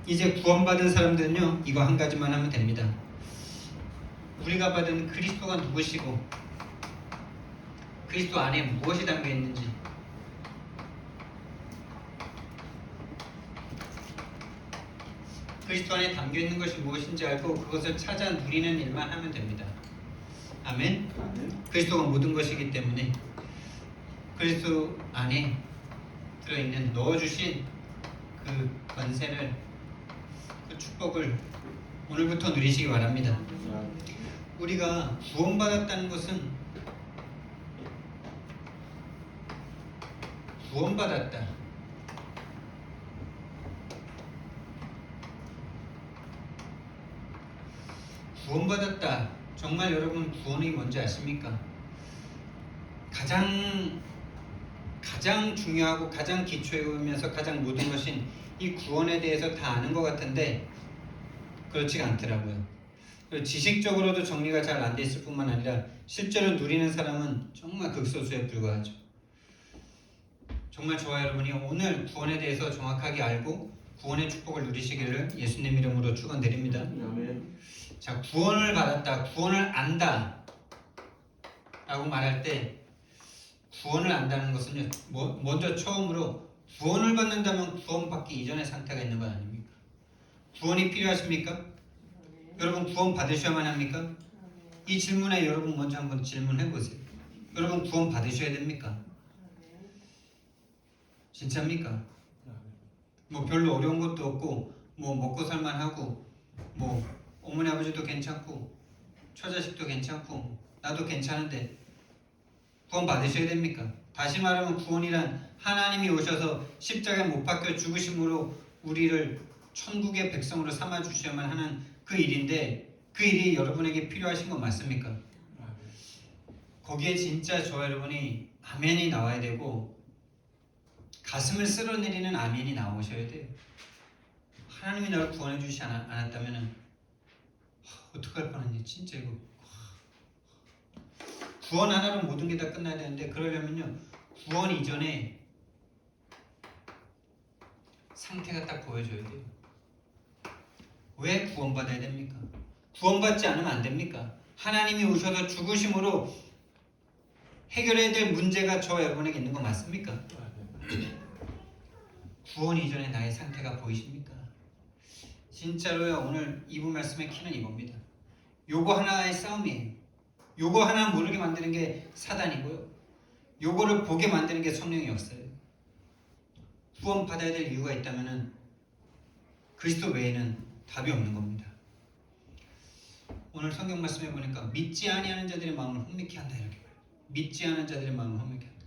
이제 구원받은 사람들은요, 이거 한 가지만 하면 됩니다. 우리가 받은 그리스도가 누구시고 그리스도 안에 무엇이 담겨 있는지, 그리스도 안에 담겨 있는 것이 무엇인지 알고 그것을 찾아 누리는 일만 하면 됩니다. 아멘. 그리스도가 모든 것이기 때문에 그리스도 안에 들어있는, 넣어주신 그 권세를, 그 축복을 오늘부터 누리시기 바랍니다. 우리가 구원받았다는 것은 구원받았다, 구원받았다. 정말 여러분 구원이 뭔지 아십니까? 가장 중요하고 가장 기초이면서 가장 모든 것인 이 구원에 대해서 다 아는 것 같은데 그렇지가 않더라고요. 지식적으로도 정리가 잘 안 돼 있을 뿐만 아니라 실제로 누리는 사람은 정말 극소수에 불과하죠. 정말 저와 여러분이 오늘 구원에 대해서 정확하게 알고 구원의 축복을 누리시기를 예수님 이름으로 축원드립니다. 자, 구원을 받았다, 구원을 안다 라고 말할 때, 구원을 안다는 것은 먼저 처음으로 구원을 받는다면 구원받기 이전의 상태가 있는 건 아닙니까? 구원이 필요하십니까? 여러분 구원 받으셔야만 합니까? 이 질문에 여러분 먼저 한번 질문해 보세요. 여러분 구원 받으셔야 됩니까? 진짜입니까? 뭐 별로 어려운 것도 없고, 뭐 먹고 살만하고, 뭐 어머니 아버지도 괜찮고, 처자식도 괜찮고, 나도 괜찮은데 구원 받으셔야 됩니까? 다시 말하면 구원이란 하나님이 오셔서 십자가에 못 박혀 죽으심으로 우리를 천국의 백성으로 삼아 주셔야만 하는 그 일인데, 그 일이 여러분에게 필요하신 건 맞습니까? 거기에 진짜 저와 여러분이 아멘이 나와야 되고 가슴을 쓸어내리는 아멘이 나오셔야 돼요. 하나님이 나를 구원해 주시지 않았다면 어떡할 뻔했니? 진짜 이거 구원 하나로 모든 게 다 끝나야 되는데, 그러려면요 구원 이전에 상태가 딱 보여줘야 돼요. 왜 구원받아야 됩니까? 구원받지 않으면 안 됩니까? 하나님이 오셔서 죽으심으로 해결해야 될 문제가 저와 여러분에게 있는 거 맞습니까? 구원 이전에 나의 상태가 보이십니까? 진짜로요, 오늘 이부 말씀의 키는 이겁니다. 요거 하나의 싸움이에요. 요거 하나 모르게 만드는 게 사단이고요, 요거를 보게 만드는 게 성령의 역사예요. 구원 받아야 될 이유가 있다면 그리스도 외에는 답이 없는 겁니다. 오늘 성경 말씀에 보니까 믿지 아니하는 자들의 마음을 혼미케 한다 이렇게 말해요. 믿지 않은 자들의 마음을 혼미케 한다.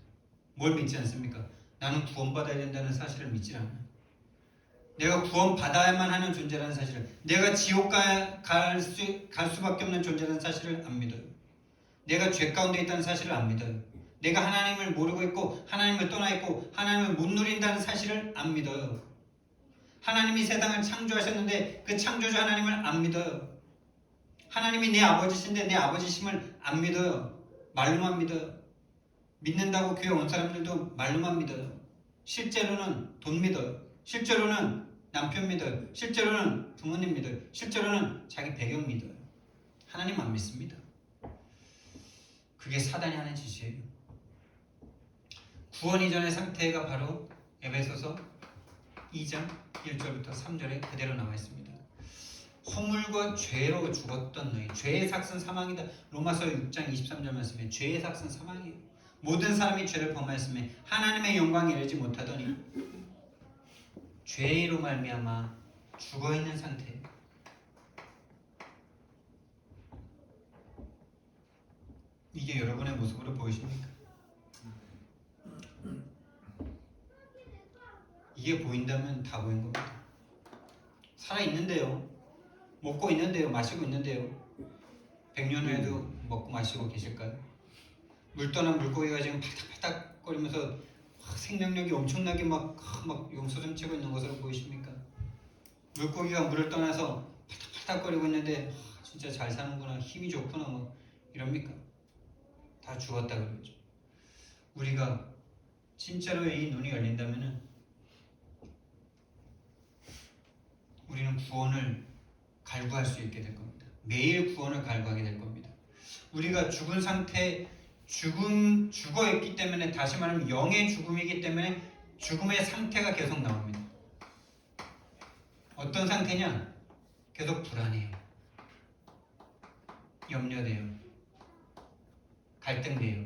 뭘 믿지 않습니까? 나는 구원받아야 된다는 사실을 믿지 않아요. 내가 구원받아야만 하는 존재라는 사실을, 내가 지옥 갈 수밖에 없는 존재라는 사실을 안 믿어요. 내가 죄 가운데 있다는 사실을 안 믿어요. 내가 하나님을 모르고 있고 하나님을 떠나 있고 하나님을 못 누린다는 사실을 안 믿어요. 하나님이 세상을 창조하셨는데 그 창조주 하나님을 안 믿어요. 하나님이 내 아버지신데 내 아버지심을 안 믿어요. 말로만 믿어요. 믿는다고 교회 온 사람들도 말로만 믿어요. 실제로는 돈 믿어요. 실제로는 남편 믿어요. 실제로는 부모님 믿어요. 실제로는 자기 배경 믿어요. 하나님 안 믿습니다. 그게 사단이 하는 짓이에요. 구원 이전의 상태가 바로 에베소서 2장 1절부터 3절에 그대로 나와 있습니다. 허물과 죄로 죽었던 너희, 죄의 삭은 사망이다. 로마서 6장 23절 말씀에 죄의 삭은 사망이에요. 모든 사람이 죄를 범하였으며 하나님의 영광에 이르지 못하더니 죄로 말미암아 죽어있는 상태예요. 이게 여러분의 모습으로 보이십니까? 이게 보인다면 다 보인 겁니다. 살아있는데요, 먹고 있는데요, 마시고 있는데요, 100년 후에도 먹고 마시고 계실까요? 물 떠난 물고기가 지금 팔딱팔딱거리면서 생명력이 엄청나게 막 용솟음 치고 있는 것으로 보이십니까? 물고기가 물을 떠나서 팔딱팔딱거리고 있는데 진짜 잘 사는구나, 힘이 좋구나 뭐 이럽니까? 다 죽었다 그러죠. 우리가 진짜로 이 눈이 열린다면은 구원을 갈구할 수 있게 될 겁니다. 매일 구원을 갈구하게 될 겁니다. 우리가 죽은 상태, 죽어 있기 때문에, 다시 말하면 영의 죽음이기 때문에 죽음의 상태가 계속 나옵니다. 어떤 상태냐? 계속 불안해요. 염려돼요. 갈등돼요.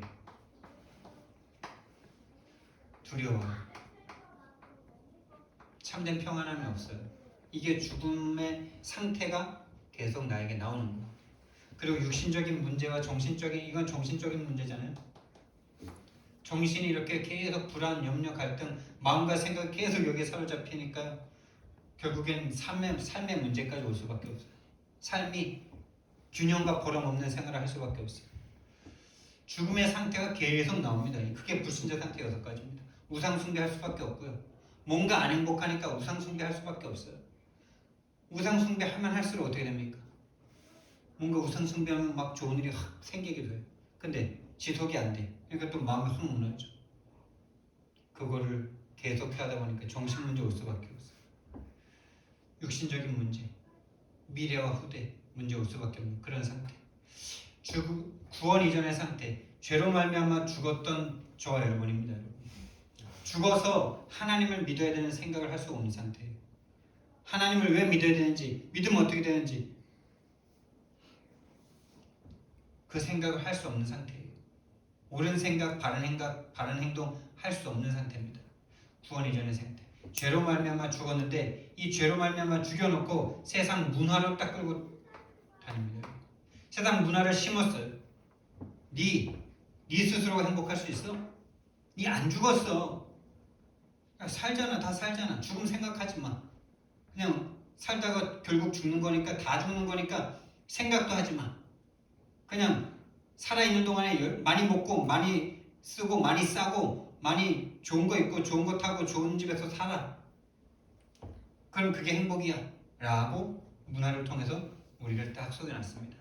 두려워요. 참된 평안함이 없어요. 이게 죽음의 상태가 계속 나에게 나오는 거예요. 그리고 육신적인 문제와 정신적인, 이건 정신적인 문제잖아요. 정신이 이렇게 계속 불안, 염려, 갈등, 마음과 생각이 계속 여기에 사로잡히니까 결국엔 삶의 문제까지 올 수밖에 없어요. 삶이 균형과 보람 없는 생활을 할 수밖에 없어요. 죽음의 상태가 계속 나옵니다. 그게 불신자 상태 6가지입니다. 우상 숭배할 수밖에 없고요. 뭔가 안 행복하니까 우상 숭배할 수밖에 없어요. 우상 숭배하면 할수록 어떻게 됩니까? 뭔가 우상 숭배하면 막 좋은 일이 확 생기기도 해요. 근데 지속이 안 돼. 그러니까 또 마음이 확 무너져. 그거를 계속 하다 보니까 정신 문제 올 수밖에 없어요. 육신적인 문제, 미래와 후대 문제 올 수밖에 없는 그런 상태. 구원 이전의 상태, 죄로 말미암아 죽었던 저와 여러분입니다. 여러분. 죽어서 하나님을 믿어야 되는 생각을 할 수 없는 상태예요. 하나님을 왜 믿어야 되는지, 믿으면 어떻게 되는지 그 생각을 할 수 없는 상태예요. 옳은 생각, 바른 행동 할 수 없는 상태입니다. 구원 이전의 상태. 죄로 말미암아 죽었는데 이 죄로 말미암아 죽여놓고 세상 문화로 딱 끌고 다닙니다. 세상 문화를 심었어요. 네 스스로가 행복할 수 있어? 네 안 죽었어. 살잖아, 다 살잖아. 죽음 생각하지 마. 그냥 살다가 결국 죽는 거니까, 다 죽는 거니까 생각도 하지 마. 그냥 살아있는 동안에 많이 먹고 많이 쓰고 많이 싸고 많이 좋은 거 입고 좋은 거 타고 좋은 집에서 살아. 그럼 그게 행복이야 라고 문화를 통해서 우리를 딱 속여놨습니다.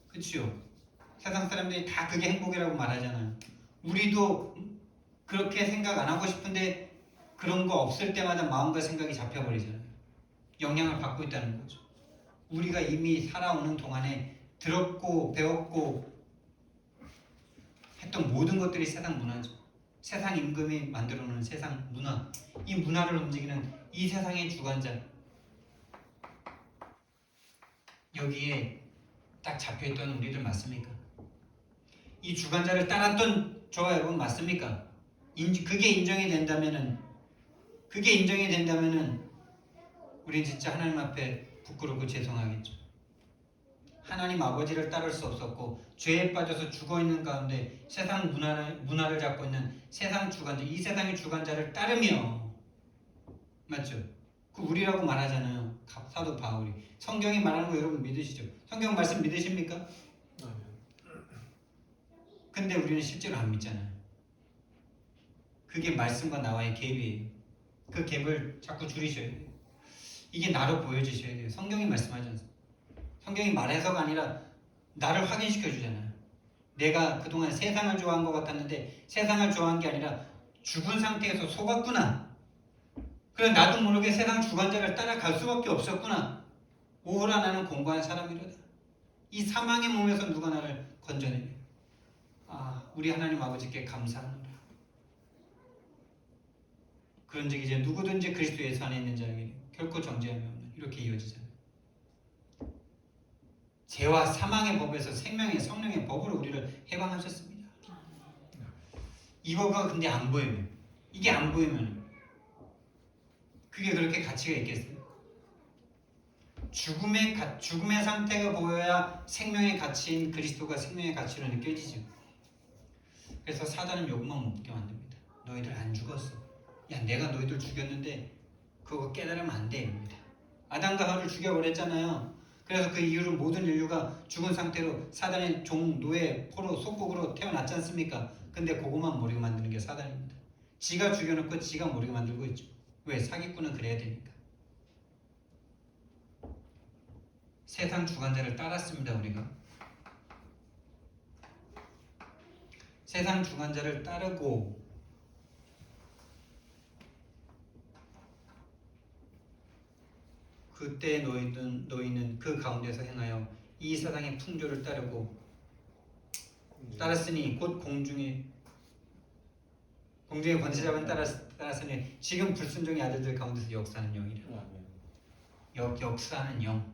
그치요? 세상 사람들이 다 그게 행복이라고 말하잖아요. 우리도 그렇게 생각 안 하고 싶은데 그런 거 없을 때마다 마음과 생각이 잡혀버리잖아요. 영향을 받고 있다는 거죠. 우리가 이미 살아오는 동안에 들었고 배웠고 했던 모든 것들이 세상 문화죠. 세상 임금이 만들어놓은 세상 문화, 이 문화를 움직이는 이 세상의 주관자, 여기에 딱 잡혀있던 우리들 맞습니까? 이 주관자를 따랐던 저와 여러분 맞습니까? 그게 인정이 된다면은 우린 진짜 하나님 앞에 부끄럽고 죄송하겠죠. 하나님 아버지를 따를 수 없었고 죄에 빠져서 죽어있는 가운데 세상 문화를 잡고 있는 세상 주관자, 이 세상의 주관자를 따르며, 맞죠? 그 우리라고 말하잖아요. 사도 바울이. 성경이 말하는 거 여러분 믿으시죠? 성경 말씀 믿으십니까? 근데 우리는 실제로 안 믿잖아요. 그게 말씀과 나와의 갭이에요. 그 갭을 자꾸 줄이셔야 돼요. 이게 나로 보여지셔야 돼요. 성경이 말씀하지 않습니까? 성경이 말해서가 아니라 나를 확인시켜 주잖아요. 내가 그동안 세상을 좋아한 것 같았는데 세상을 좋아한 게 아니라 죽은 상태에서 속았구나. 그래 나도 모르게 세상 주관자를 따라갈 수밖에 없었구나. 오호라 나는 공고한 사람이로다. 이 사망의 몸에서 누가 나를 건져내냐. 우리 하나님 아버지께 감사합니다. 그런즉 이제 누구든지 그리스도 예수 안에 있는 자에게 결코 정죄함이 없는, 이렇게 이어지잖아요. 죄와 사망의 법에서 생명의 성령의 법으로 우리를 해방하셨습니다. 이거가 근데 안 보이면, 이게 안 보이면 그게 그렇게 가치가 있겠어요? 죽음의 상태가 보여야 생명의 가치인 그리스도가 생명의 가치로 느껴지죠. 그래서 사단은 요것만 못 보게 만듭니다. 너희들 안 죽었어. 야, 내가 너희들 죽였는데 그거 깨달으면 안 돼. 아담과 하와를 죽여버렸잖아요. 그래서 그 이후로 모든 인류가 죽은 상태로 사단의 종, 노예, 포로, 속국으로 태어났지 않습니까? 근데 그것만 모르게 만드는 게 사단입니다. 지가 죽여놓고 지가 모르게 만들고 있죠. 왜? 사기꾼은 그래야 되니까. 세상 주관자를 따랐습니다. 우리가 세상 주관자를 따르고 그때 너희는 그 가운데서 행하여 이 세상의 풍조를 따랐으니 곧 공중의 권세자만 따랐으니 지금 불순종의 아들들 가운데서 역사하는 영이라. 역사하는 영.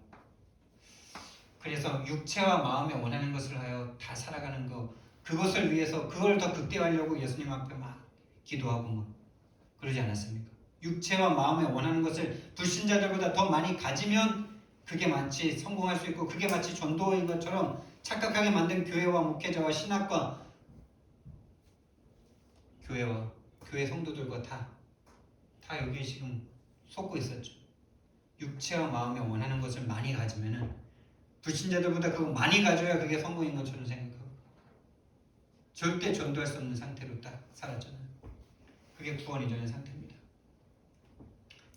그래서 육체와 마음에 원하는 것을 하여 다 살아가는 거, 그것을 위해서 그걸 더 극대화하려고 예수님 앞에 막 기도하고 막 그러지 않았습니까? 육체와 마음에 원하는 것을 불신자들보다 더 많이 가지면 그게 마치 성공할 수 있고, 그게 마치 전도인 것처럼 착각하게 만든 교회와 목회자와 신학과 교회 성도들과 다 여기에 지금 속고 있었죠. 육체와 마음에 원하는 것을 많이 가지면은 불신자들보다 그거 많이 가져야 그게 성공인 것처럼 생각하고 절대 전도할 수 없는 상태로 딱 살았잖아요. 그게 구원 이전의 상태입니다.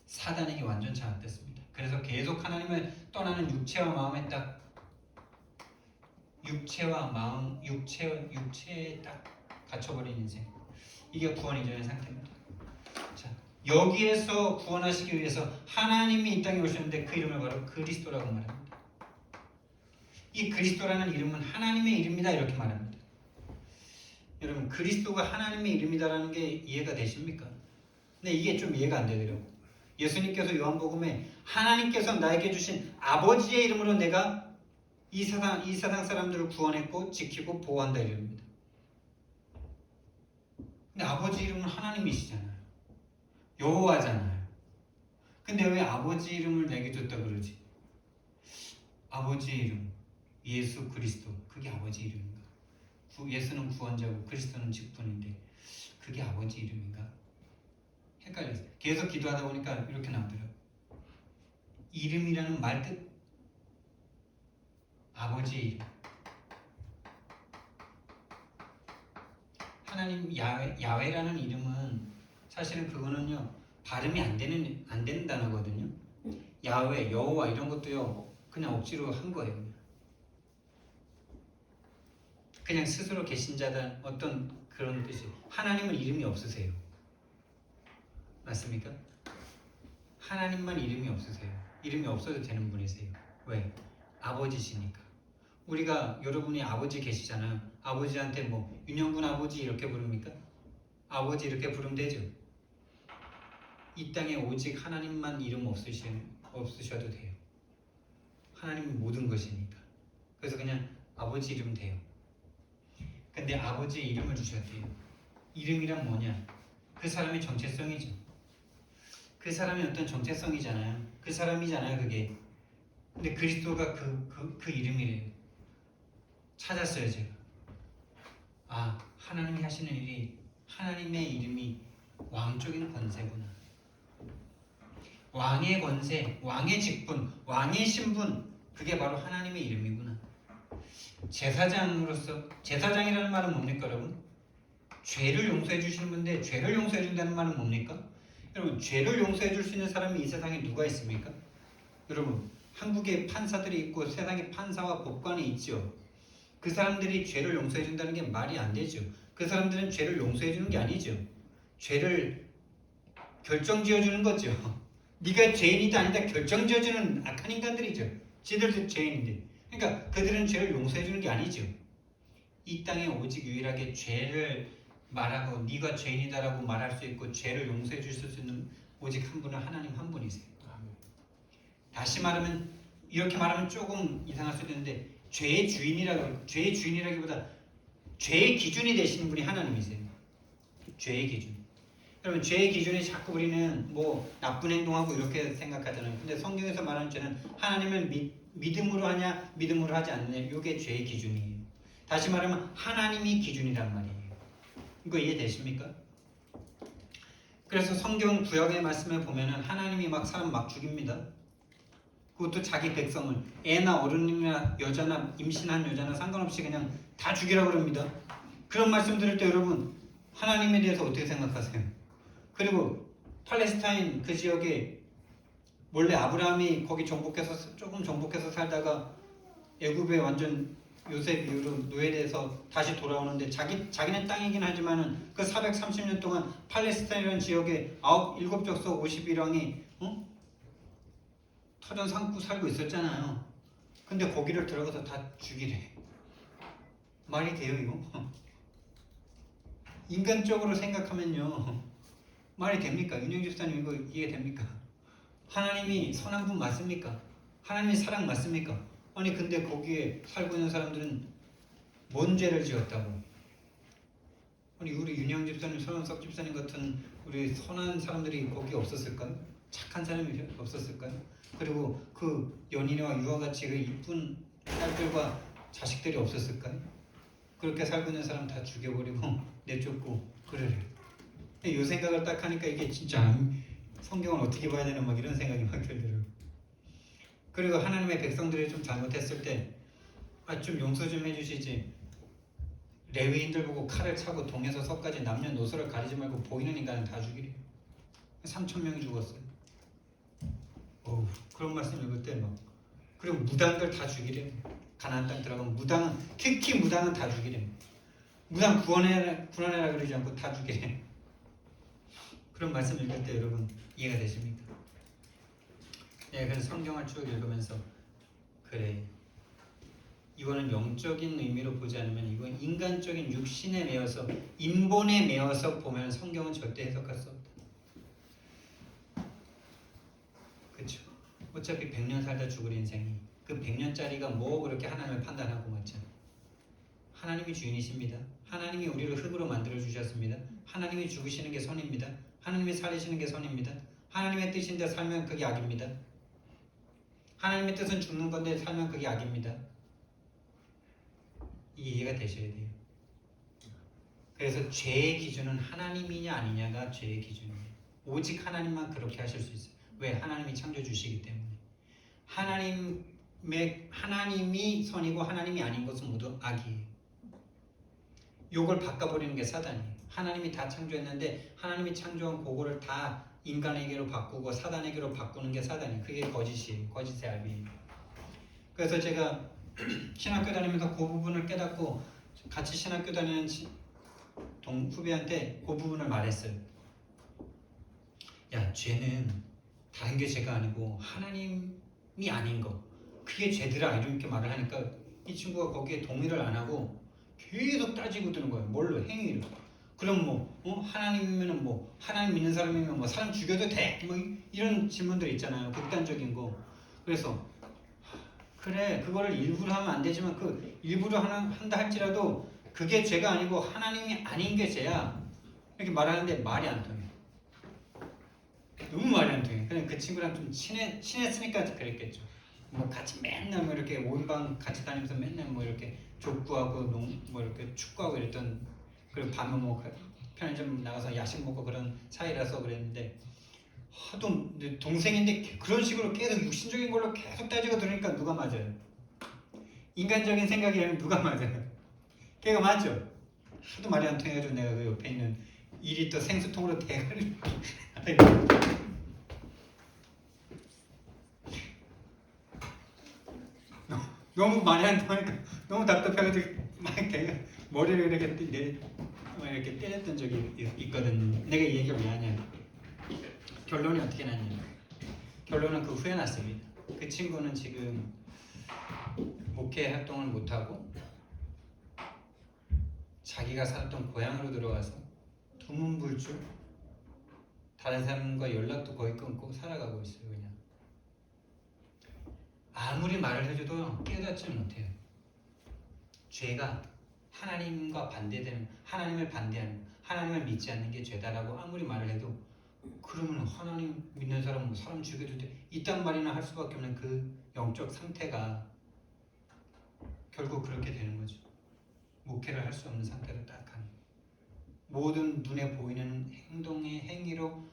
사단에게 완전 장악됐습니다. 그래서 계속 하나님을 떠나는 육체와 마음에 딱 육체에 딱 갇혀버린 인생. 이게 구원 이전의 상태입니다. 자, 여기에서 구원하시기 위해서 하나님이 이 땅에 오셨는데 그 이름을 바로 그리스도라고 말합니다. 이 그리스도라는 이름은 하나님의 이름이다 이렇게 말합니다. 여러분, 그리스도가 하나님의 이름이다라는 게 이해가 되십니까? 근데 이게 좀 이해가 안 되더라고요. 예수님께서 요한복음에 하나님께서 나에게 주신 아버지의 이름으로 내가 이 세상 사람들을 구원했고 지키고 보호한다 이럽니다. 근데 아버지 이름은 하나님이시잖아요. 여호와잖아요. 근데 왜 아버지 이름을 내게 줬다 그러지? 아버지 이름, 예수 그리스도, 그게 아버지 이름인가? 예수는 구원자고 그리스도는 직분인데 그게 아버지 이름인가? 헷갈렸어요. 계속 기도하다 보니까 이렇게 나오더라고요. 이름이라는 말뜻, 아버지의 이름. 하나님 야훼라는 이름은 사실은 그거는요 발음이 안 되는 단어거든요. 야훼, 여호와 이런 것도요 그냥 억지로 한 거예요. 그냥 스스로 계신 자다 어떤 그런 뜻이. 하나님은 이름이 없으세요. 맞습니까? 하나님만 이름이 없으세요. 이름이 없어도 되는 분이세요. 왜? 아버지시니까. 우리가 여러분이 아버지 계시잖아요. 아버지한테 뭐 윤영군 아버지 이렇게 부릅니까? 아버지 이렇게 부르면 되죠. 이 땅에 오직 하나님만 이름 없으셔도 돼요. 하나님은 모든 것이니까. 그래서 그냥 아버지 이름 돼요. 근데 아버지의 이름을 주셨대요. 이름이란 뭐냐? 그 사람의 정체성이죠. 그 사람이 어떤 정체성이잖아요. 그 사람이잖아요, 그게. 근데 그리스도가 그 이름이래요. 찾았어요, 제가. 아, 하나님이 하시는 일이 하나님의 이름이 왕적인 권세구나. 왕의 권세, 왕의 직분, 왕의 신분, 그게 바로 하나님의 이름이구나. 제사장이라는 말은 뭡니까, 여러분? 죄를 용서해 주시는 분인데 죄를 용서해 준다는 말은 뭡니까? 여러분, 죄를 용서해 줄 수 있는 사람이 이 세상에 누가 있습니까? 여러분, 한국에 판사들이 있고 세상에 판사와 법관이 있죠. 그 사람들이 죄를 용서해 준다는 게 말이 안 되죠. 그 사람들은 죄를 용서해 주는 게 아니죠. 죄를 결정지어 주는 거죠. 네가 죄인이다 아니다 결정지어 주는 악한 인간들이죠. 지들도 죄인인데. 그러니까 그들은 죄를 용서해 주는 게 아니죠. 이 땅에 오직 유일하게 죄를 말하고 네가 죄인이다라고 말할 수 있고 죄를 용서해 주실 수 있는 오직 한 분은 하나님 한 분이세요. 다시 말하면 이렇게 말하면 조금 이상할 수도 있는데 죄의 주인이라기보다 죄의 기준이 되시는 분이 하나님이세요. 죄의 기준. 여러분, 죄의 기준이 자꾸 우리는 뭐 나쁜 행동하고 이렇게 생각하잖아요. 근데 성경에서 말하는 죄는 하나님을 믿음으로 하냐 믿음으로 하지 않느냐, 이게 죄의 기준이에요. 다시 말하면 하나님이 기준이란 말이에요. 이거 이해되십니까? 그래서 성경 구약의 말씀에 보면은 하나님이 막 사람 막 죽입니다. 그것도 자기 백성을, 애나 어른이나 여자나 임신한 여자나 상관없이 그냥 다 죽이라고 그럽니다. 그런 말씀 들을 때 여러분, 하나님에 대해서 어떻게 생각하세요? 그리고 팔레스타인 그 지역에 원래 아브라함이 거기 조금 정복해서 살다가 애굽에 완전 요셉 이후로 노예돼서 다시 돌아오는데 자기네 땅이긴 하지만은 그 430년 동안 팔레스타인이라는 지역에 7족속 51왕이 터전 삼고 살고 있었잖아요. 근데 거기를 들어가서 다 죽이래. 말이 돼요 이거? 인간적으로 생각하면요 말이 됩니까? 윤영 집사님 이거 이해됩니까? 하나님이 선한 분 맞습니까? 하나님이 사랑 맞습니까? 아니 근데 거기에 살고 있는 사람들은 뭔 죄를 지었다고? 아니 우리 윤영 집사님, 서영석 집사님 같은 우리 선한 사람들이 거기 없었을까요? 착한 사람이 없었을까요? 그리고 그 연인과 유아 같이 그 이쁜 딸들과 자식들이 없었을까요? 그렇게 살고 있는 사람 다 죽여버리고 내쫓고 그러래요. 이 생각을 딱 하니까 이게 진짜 성경을 어떻게 봐야 되나 막 이런 생각이 막 들더라고요. 그리고 하나님의 백성들이 좀 잘못했을 때 좀 용서 좀 해주시지. 레위인들 보고 칼을 차고 동에서 서까지 남녀노소를 가리지 말고 보이는 인간은 다 죽이래요. 3,000명이 죽었어요. 그런 말씀 읽을 때 막 그리고 무당들 다 죽이래요. 가나안 땅 들어가면 무당은 특히 무당은 다 죽이래요. 무당 구원해라 그러지 않고 다 죽이래요. 그런 말씀 읽을 때 여러분 이해가 되십니까? 네, 그래서 성경을 쭉 읽으면서 그래 이거는 영적인 의미로 보지 않으면 이건 인간적인 육신에 매여서 인본에 매여서 보면 성경은 절대 해석할 수 없다. 그렇죠? 어차피 100년 살다 죽을 인생이 그 100년짜리가 뭐 그렇게 하나님을 판단하고 맞죠? 하나님이 주인이십니다. 하나님이 우리를 흙으로 만들어 주셨습니다. 하나님이 죽으시는 게 선입니다. 하나님이 살리시는 게 선입니다. 하나님의 뜻인데 살면 그게 악입니다. 하나님의 뜻은 죽는 건데 살면 그게 악입니다. 이게 이해가 되셔야 돼요. 그래서 죄의 기준은 하나님이냐 아니냐가 죄의 기준이에요. 오직 하나님만 그렇게 하실 수 있어요. 왜? 하나님이 창조주시기 때문에. 하나님이 선이고 하나님이 아닌 것은 모두 악이에요. 요걸 바꿔버리는 게 사단이에요. 하나님이 다 창조했는데 하나님이 창조한 그거를 다 인간에게로 바꾸고 사단에게로 바꾸는 게 사단이에요. 그게 거짓이에요. 거짓의 알비예요. 그래서 제가 신학교 다니면서 그 부분을 깨닫고 같이 신학교 다니는 후배한테 그 부분을 말했어요. 야, 죄는 다른 게 죄가 아니고 하나님이 아닌 거 그게 죄더라 이렇게 말을 하니까 이 친구가 거기에 동의를 안 하고 계속 따지고 드는 거예요. 뭘로? 행위로. 그럼 하나님이면 하나님 믿는 사람이면 사람 죽여도 돼? 이런 질문들 있잖아요. 극단적인 거. 그래서 그래 그거를 일부러 하면 안 되지만 그 일부러 한다 할지라도 그게 죄가 아니고 하나님이 아닌 게 죄야. 이렇게 말하는데 말이 안 통해. 너무 말이 안 통해. 그냥 그 친구랑 좀 친했으니까 그랬겠죠. 같이 맨날 이렇게 5인방 같이 다니면서 맨날 이렇게 족구하고 이렇게 축구하고 이랬던 그리고 밤에 편의점 나가서 야식 먹고 그런 사이라서 그랬는데 하도 동생인데 그런 식으로 계속 육신적인 걸로 계속 따지고 들으니까 누가 맞아요? 인간적인 생각이 아니면 누가 맞아요? 걔가 맞죠? 하도 말이 안 통해가지고 내가 그 옆에 있는 2리터 생수통으로 대가리 너무 말이 안 통하니까 너무 답답해가지고 막 걔가 머리를 이렇게 때렸던 적이 있거든요. 내가 이 얘기를 왜 하냐? 결론이 어떻게 났냐? 결론은 그 후에 났습니다. 그 친구는 지금 목회 활동을 못하고 자기가 살았던 고향으로 들어가서 두문불출 다른 사람과 연락도 거의 끊고 살아가고 있어요. 그냥 아무리 말을 해줘도 깨닫지 못해요. 죄가 하나님과 반대되는 하나님을 반대하는 하나님을 믿지 않는 게 죄다라고 아무리 말을 해도 그러면 하나님 믿는 사람은 사람 죽여도 돼 이딴 말이나 할 수밖에 없는 그 영적 상태가 결국 그렇게 되는 거죠. 목회를 할 수 없는 상태로 딱 가는 모든 눈에 보이는 행동의 행위로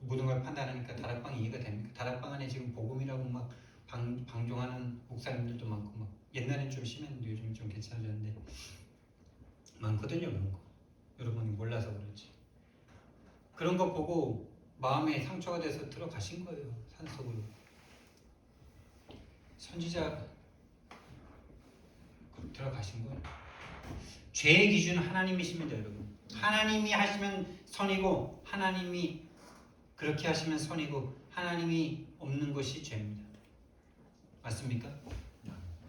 모든 걸 판단하니까 다락방이 이해가 됩니까? 다락방 안에 지금 복음이라고 막 방종하는 목사님들도 많고 옛날엔 좀 심했는데 요즘 좀 괜찮아졌는데 많거든요. 그런 거 여러분이 몰라서 그렇지. 그런 거 보고 마음에 상처가 돼서 들어가신 거예요. 산속으로. 선지자 들어가신 거예요. 죄의 기준은 하나님이십니다. 여러분. 하나님이 하시면 선이고 하나님이 그렇게 하시면 선이고 하나님이 없는 것이 죄입니다. 맞습니까?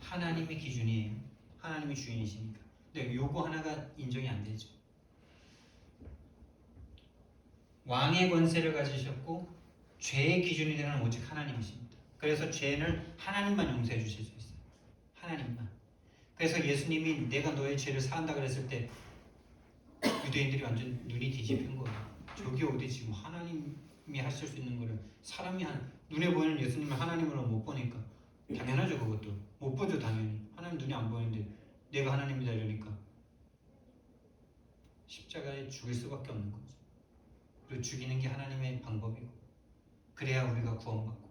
하나님이 기준이에요. 하나님이 주인이시니까. 근데 요거 하나가 인정이 안 되죠. 왕의 권세를 가지셨고 죄의 기준이 되는 오직 하나님이십니다. 그래서 죄는 하나님만 용서해 주실 수 있어요. 하나님만. 그래서 예수님이 내가 너의 죄를 사한다 그랬을 때 유대인들이 완전 눈이 뒤집힌 거예요. 저기 어디 지금 하나님이 하실 수 있는 거를 사람이 눈에 보이는 예수님을 하나님으로 못 보니까 당연하죠. 그것도 못 보죠. 당연히 하나님 눈이 안 보이는데 내가 하나님이다 이러니까 십자가에 죽일 수밖에 없는 거죠. 그리고 죽이는 게 하나님의 방법이고 그래야 우리가 구원받고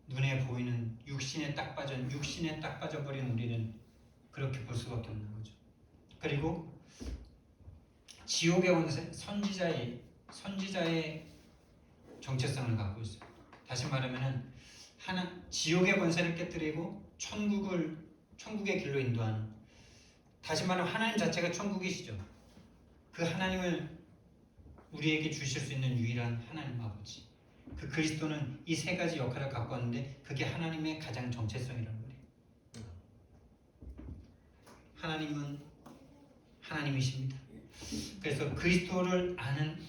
눈에 보이는 육신에 딱 빠져버린 우리는 그렇게 볼 수밖에 없는 거죠. 그리고 지옥의 원세 선지자의 정체성을 갖고 있어요. 다시 말하면은 지옥의 권세를 깨뜨리고 천국의 길로 인도하는, 다시 말하면 하나님 자체가 천국이시죠. 그 하나님을 우리에게 주실 수 있는 유일한 하나님 아버지, 그 그리스도는 이 세 가지 역할을 갖고 왔는데 그게 하나님의 가장 정체성이라는 거예요. 하나님은 하나님이십니다. 그래서 그리스도를 안다는,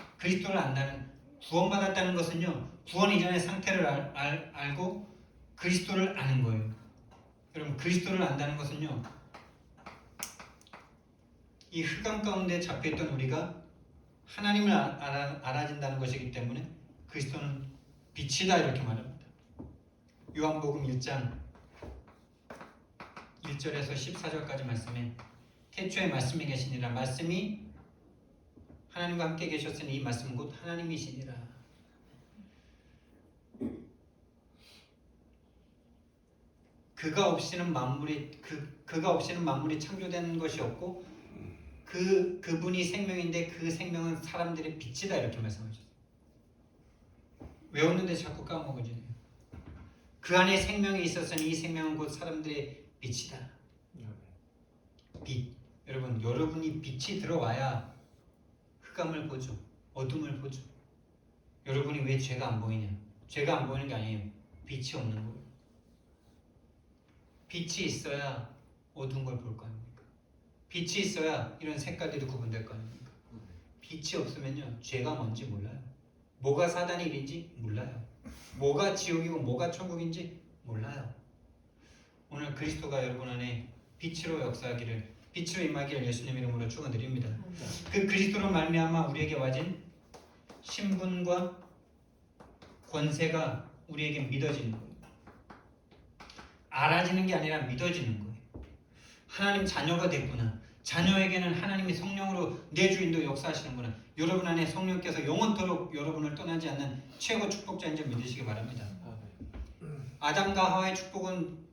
구원받았다는 것은요, 구원 이전의 상태를 알고 그리스도를 아는 거예요. 여러분, 그리스도를 안다는 것은요, 이 흑암 가운데 잡혀있던 우리가 하나님을 알아진다는 것이기 때문에 그리스도는 빛이다 이렇게 말합니다. 요한복음 1장 1절에서 14절까지 말씀에 태초에 말씀이 계시니라, 말씀이 하나님과 함께 계셨으니 이 말씀 곧 하나님이시니라. 그가 없이는 만물이 창조되는 것이 없고 그분이 생명인데 그 생명은 사람들의 빛이다 이렇게 말씀하셨어요. 외웠는데 자꾸 까먹어지네요. 그 안에 생명이 있었으니 이 생명은 곧 사람들의 빛이다. 빛. 여러분이 빛이 들어와야 흑암을 보죠. 어둠을 보죠. 여러분이 왜 죄가 안 보이냐? 죄가 안 보이는 게 아니에요. 빛이 없는 거예요. 빛이 있어야 어두운 걸 볼 거 아닙니까? 빛이 있어야 이런 색깔들이 구분될 거 아닙니까? 빛이 없으면요, 죄가 뭔지 몰라요. 뭐가 사단의 일인지 몰라요. 뭐가 지옥이고 뭐가 천국인지 몰라요. 오늘 그리스도가 여러분 안에 빛으로 역사하기를, 빛으로 임하기를 예수님 이름으로 축원드립니다. 그 그리스도로 말미암아 우리에게 와진 신분과 권세가 우리에게 믿어지는 거예요. 알아지는 게 아니라 믿어지는 거예요. 하나님 자녀가 됐구나. 자녀에게는 하나님이 성령으로 내 주인도 역사하시는구나. 여러분 안에 성령께서 영원토록 여러분을 떠나지 않는 최고 축복자인 줄 믿으시기 바랍니다. 아담과 하와의 축복은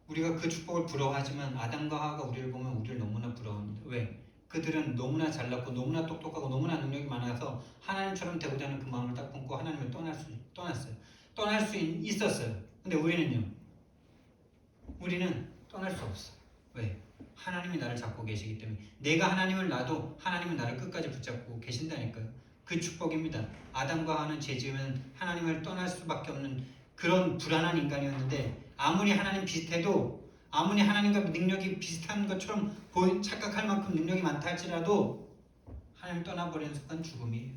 우리가 그 축복을 부러워하지만 아담과 하와가 우리를 보면 우리를 너무나 부러워합니다. 왜? 그들은 너무나 잘났고 너무나 똑똑하고 너무나 능력이 많아서 하나님처럼 되고자 하는 그 마음을 딱 품고 하나님을 떠났어요. 떠날 수 있었어요. 근데 우리는 떠날 수 없어. 왜? 하나님이 나를 잡고 계시기 때문에. 내가 하나님을 놔도 하나님은 나를 끝까지 붙잡고 계신다니까요. 그 축복입니다. 아담과 하와는 죄 지으면 하나님을 떠날 수밖에 없는 그런 불안한 인간이었는데, 아무리 하나님 비슷해도, 아무리 하나님과 능력이 비슷한 것처럼 착각할 만큼 능력이 많다 할지라도 하나님 떠나버리는 순간 죽음이에요.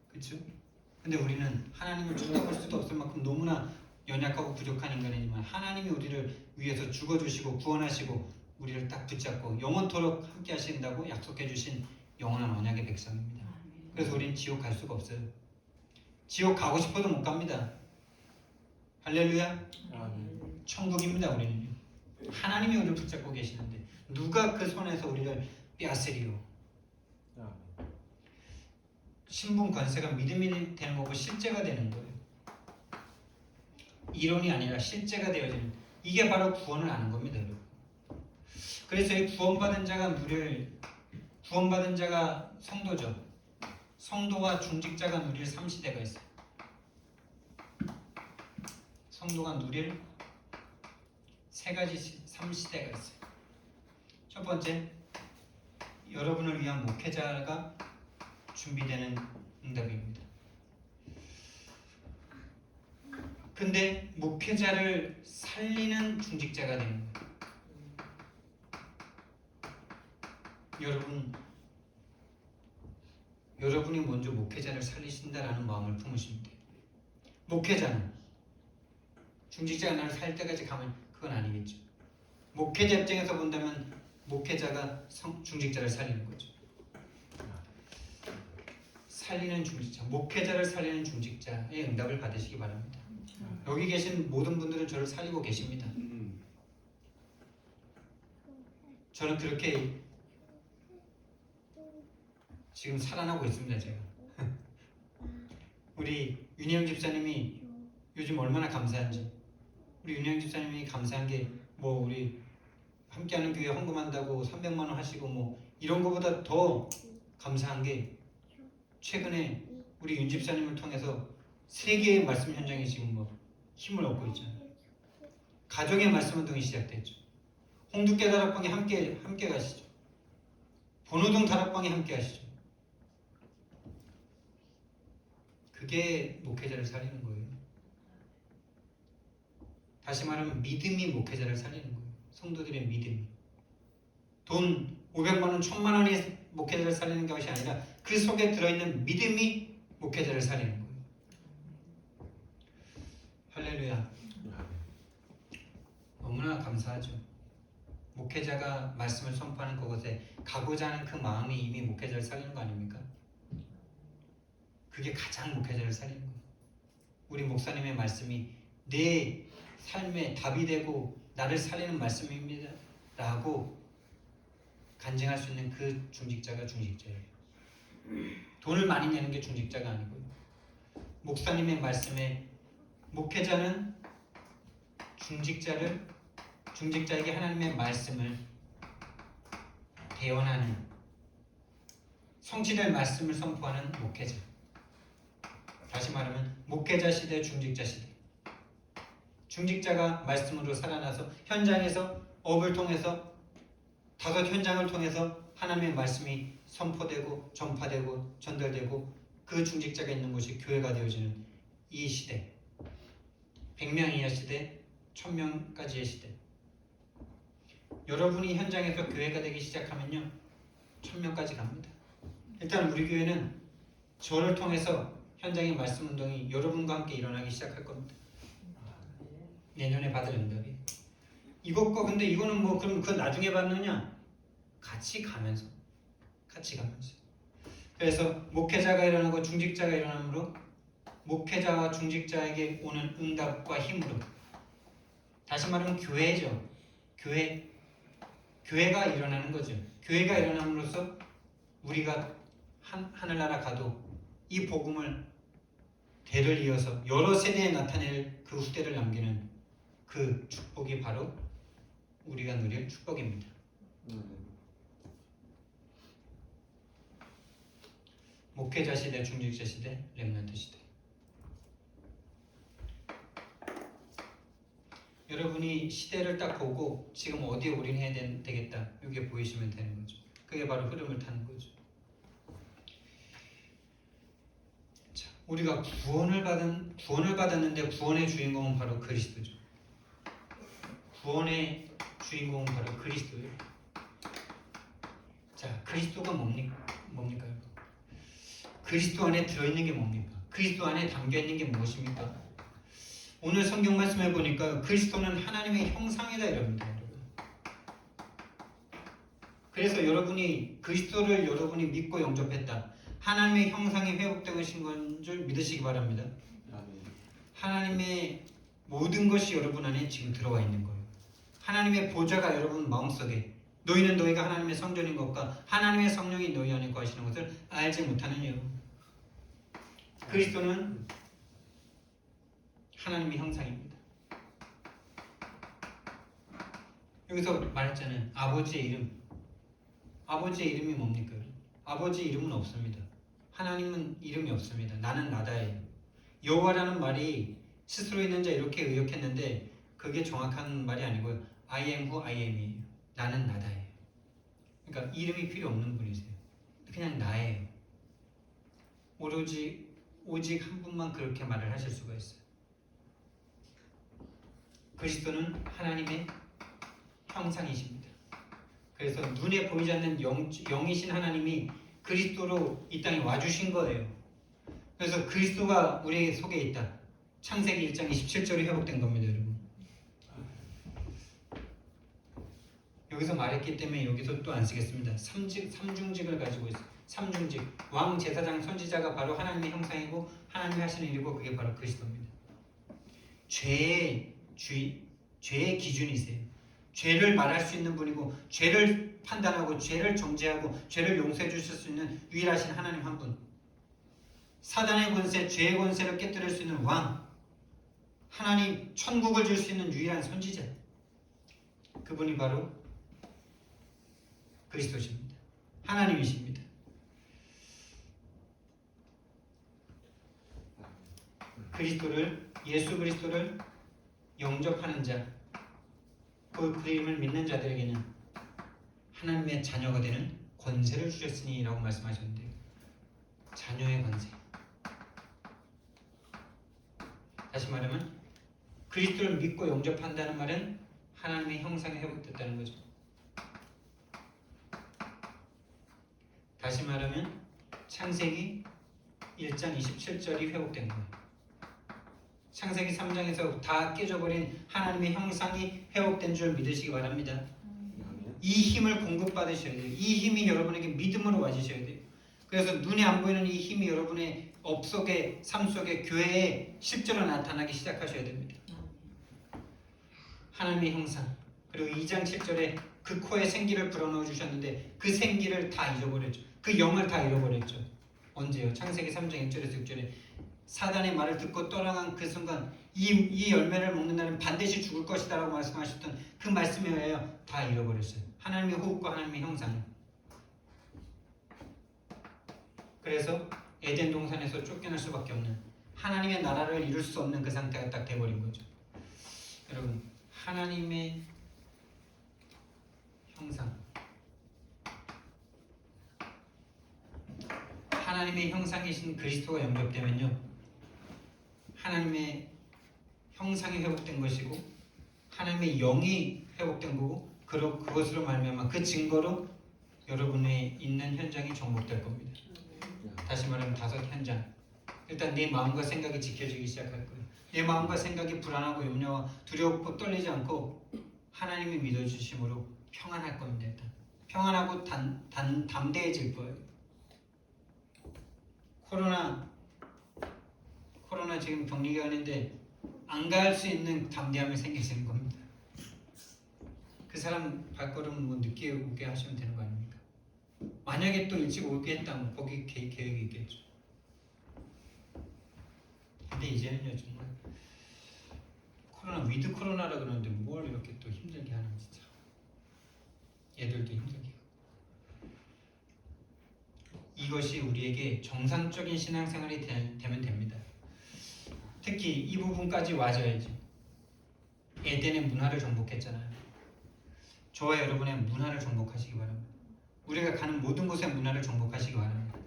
그렇죠? 근데 우리는 하나님을 쳐다볼 수도 없을 만큼 너무나 연약하고 부족한 인간이지만 하나님이 우리를 위해서 죽어주시고 구원하시고 우리를 딱 붙잡고 영원토록 함께 하신다고 약속해 주신 영원한 언약의 백성입니다. 그래서 우리는 지옥 갈 수가 없어요. 지옥 가고 싶어도 못 갑니다. 할렐루야. 천국입니다. 우리는요. 하나님이 우리를 붙잡고 계시는데 누가 그 손에서 우리를 빼앗으리요. 신분 권세가 믿음이 되는 거고 실제가 되는 거예요. 이론이 아니라 실제가 되어지는, 이게 바로 구원을 아는 겁니다, 여러분. 그래서 이 구원받은 자가 성도죠. 성도와 중직자가 누릴 3시대가 있어요. 성도가 누릴 3가지 3시대가 있어요. 첫 번째, 여러분을 위한 목회자가 준비되는 응답입니다. 근데 목회자를 살리는 중직자가 되는 거예요. 여러분이 먼저 목회자를 살리신다라는 마음을 품으시면 돼요. 목회자는 중직자가 나를 살 때까지 가면 그건 아니겠죠. 목회자 입장에서 본다면 목회자가 중직자를 살리는 거죠. 살리는 중직자, 목회자를 살리는 중직자의 응답을 받으시기 바랍니다. 여기 계신 모든 분들은 저를 살리고 계십니다. 저는 그렇게 지금 살아나고 있습니다. 제가 우리 윤희영 집사님이 요즘 얼마나 감사한지, 우리 윤희영 집사님이 감사한 게 뭐 우리 함께하는 교회 헌금한다고 300만 원 하시고 뭐 이런 거보다 더 감사한 게 최근에 우리 윤 집사님을 통해서 세계의 말씀 현장에 지금 뭐 힘을 얻고 있잖아요. 가정의 말씀 운동이 시작됐죠. 홍두깨 다락방에 함께 가시죠. 번호동 다락방에 함께 하시죠. 그게 목회자를 살리는 거예요. 다시 말하면 믿음이 목회자를 살리는 거예요. 성도들의 믿음이. 돈 500만 원, 1000만 원이 목회자를 살리는 것이 아니라 그 속에 들어있는 믿음이 목회자를 살리는 거예요. 할렐루야. 너무나 감사하죠. 목회자가 말씀을 선포하는 그곳에 가고자 하는 그 마음이 이미 목회자를 살리는 거 아닙니까? 그게 가장 목회자를 살리는 거예요. 우리 목사님의 말씀이 내 삶의 답이 되고 나를 살리는 말씀입니다 라고 간증할 수 있는 그 중직자가 중직자예요. 돈을 많이 내는 게 중직자가 아니고요. 목사님의 말씀에 목회자는 중직자에게 하나님의 말씀을 대언하는, 성취될 말씀을 선포하는 목회자. 다시 말하면 목회자 시대, 중직자 시대. 중직자가 말씀으로 살아나서 현장에서 업을 통해서 5 현장을 통해서 하나님의 말씀이 선포되고 전파되고 전달되고 그 중직자가 있는 곳이 교회가 되어지는 이 시대, 100명 이하 시대, 1000명까지의 시대. 여러분이 현장에서 교회가 되기 시작하면요 1000명까지 갑니다. 일단 우리 교회는 저를 통해서 현장의 말씀 운동이 여러분과 함께 일어나기 시작할 겁니다. 내년에 받을 응답이. 이것과 근데 이거는 뭐 그럼 그 나중에 받느냐? 같이 가면서. 그래서 목회자가 일어나고 중직자가 일어나므로 목회자와 중직자에게 오는 응답과 힘으로, 다시 말하면 교회죠. 교회가 일어나는 거죠. 교회가 일어남으로써 우리가 하늘나라 가도 이 복음을 대를 이어서 여러 세대에 나타낼 그 후대를 남기는 그 축복이 바로 우리가 누릴 축복입니다. 목회자 시대, 중직자 시대, 렘넌트 시대. 여러분이 시대를 딱 보고 지금 어디에 올인해야 되겠다, 이게 보이시면 되는 거죠. 그게 바로 흐름을 타는 거죠. 자, 우리가 구원을 받았는데 구원의 주인공은 바로 그리스도죠. 구원의 주인공은 바로 그리스도예요. 자, 그리스도가 뭡니까? 그리스도 안에 들어있는 게 뭡니까? 그리스도 안에 담겨있는 게 무엇입니까? 오늘 성경 말씀을 보니까 그리스도는 하나님의 형상이다 이럽니다. 그래서 여러분이 그리스도를 여러분이 믿고 영접했다, 하나님의 형상이 회복되신 건 줄 믿으시기 바랍니다. 하나님의 모든 것이 여러분 안에 지금 들어와 있는 거예요. 하나님의 보좌가 여러분 마음속에, 너희는 너희가 하나님의 성전인 것과 하나님의 성령이 너희 안에 거하시는 것을 알지 못하느냐요. 그리스도는 하나님의 형상입니다. 여기서 말했잖아요. 아버지의 이름. 아버지의 이름이 뭡니까? 아버지의 이름은 없습니다. 하나님은 이름이 없습니다. 나는 나다예요. 여호와라는 말이 스스로 있는 자 이렇게 의역했는데 그게 정확한 말이 아니고요. I am who I am이에요. 나는 나다예요. 그러니까 이름이 필요 없는 분이세요. 그냥 나예요. 오직 한 분만 그렇게 말을 하실 수가 있어요. 그리스도는 하나님의 형상이십니다. 그래서 눈에 보이지 않는 영이신 하나님이 그리스도로 이 땅에 와주신 거예요. 그래서 그리스도가 우리 속에 있다. 창세기 1장 27절이 회복된 겁니다, 여러분. 여기서 말했기 때문에 여기서 또 안 쓰겠습니다. 삼중직을 가지고 있어요. 삼중직. 왕, 제사장, 선지자가 바로 하나님의 형상이고 하나님이 하시는 일이고 그게 바로 그리스도입니다. 죄의 기준이세요. 죄를 말할 수 있는 분이고 죄를 판단하고 죄를 정죄하고 죄를 용서해 주실 수 있는 유일하신 하나님 한 분. 사단의 권세, 죄의 권세를 깨뜨릴 수 있는 왕. 하나님 천국을 줄 수 있는 유일한 선지자. 그분이 바로 그리스도십니다. 하나님이십니다. 예수 그리스도를 영접하는 자, 그 그림을 믿는 자들에게는 하나님의 자녀가 되는 권세를 주셨으니 라고 말씀하셨는데요. 자녀의 권세. 다시 말하면 그리스도를 믿고 영접한다는 말은 하나님의 형상이 회복됐다는 거죠. 다시 말하면 창세기 1장 27절이 회복된 거예요. 창세기 3장에서 다 깨져버린 하나님의 형상이 회복된 줄 믿으시기 바랍니다. 이 힘을 공급받으셔야 돼요. 이 힘이 여러분에게 믿음으로 와주셔야 돼요. 그래서 눈에 안 보이는 이 힘이 여러분의 업 속에, 삶 속에, 교회에 실제로 나타나기 시작하셔야 됩니다. 하나님의 형상. 그리고 2장 7절에 그 코에 생기를 불어넣어 주셨는데 그 생기를 다 잊어버렸죠. 그 영을 다 잃어버렸죠. 언제요? 창세기 3장 1절에서 6절에 사단의 말을 듣고 떠나간 그 순간 이 열매를 먹는 날은 반드시 죽을 것이다 라고 말씀하셨던 그 말씀에 의하여 다 잃어버렸어요. 하나님의 호흡과 하나님의 형상을. 그래서 에덴 동산에서 쫓겨날 수밖에 없는, 하나님의 나라를 이룰 수 없는 그 상태가 딱 돼버린 거죠. 여러분, 하나님의 형상, 하나님의 형상이신 그리스도가 영접되면요, 하나님의 형상이 회복된 것이고 하나님의 영이 회복된 거고, 그것으로 말미암아 그 증거로 여러분의 있는 현장이 정복될 겁니다. 다시 말하면 5현장. 일단 내 마음과 생각이 지켜지기 시작할 거예요. 내 마음과 생각이 불안하고 염려와 두렵고 떨리지 않고 하나님이 믿어주심으로 평안할 겁니다. 일단 평안하고 담대해질 거예요. 코로나 지금 격리기간인데 안 갈 수 있는 담대함이 생기시는 겁니다. 그 사람 발걸음 늦게 오게 하시면 되는 거 아닙니까? 만약에 또 일찍 오게 했다면 거기 계획이 있겠죠. 근데 이제는요, 정말 코로나 위드 코로나라 그러는데 뭘 이렇게 또 힘들게 하는지 참. 애들도 힘들게. 이것이 우리에게 정상적인 신앙생활이 되면 됩니다. 특히 이 부분까지 와줘야지. 에덴의 문화를 정복했잖아요. 저와 여러분의 문화를 정복하시기 바랍니다. 우리가 가는 모든 곳의 문화를 정복하시기 바랍니다.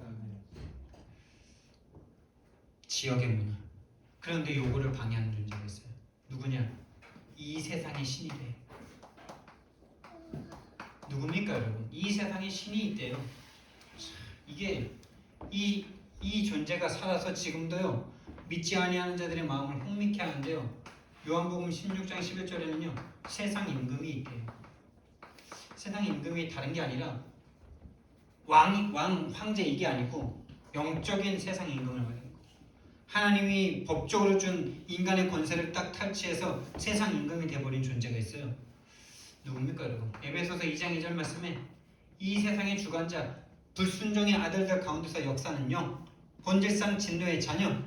지역의 문화. 그런데 요거를 방해하는 존재가 있어요. 누구냐? 이 세상의 신이래요. 누굽니까 여러분? 이 세상의 신이 있대요. 이게 이 존재가 살아서 지금도요, 믿지 아니하는 자들의 마음을 흥미케 하는데요, 요한복음 16장 11절에는요 세상 임금이 있대요. 세상 임금이 다른 게 아니라 황제 이게 아니고 영적인 세상 임금을 말하는 거죠. 하나님이 법적으로 준 인간의 권세를 딱 탈취해서 세상 임금이 되어버린 존재가 있어요. 누굽니까 여러분? 에베소서 2장 2절 말씀에 이 세상의 주관자 불순종의 아들들 가운데서 역사는요, 본질상 진노의 자녀,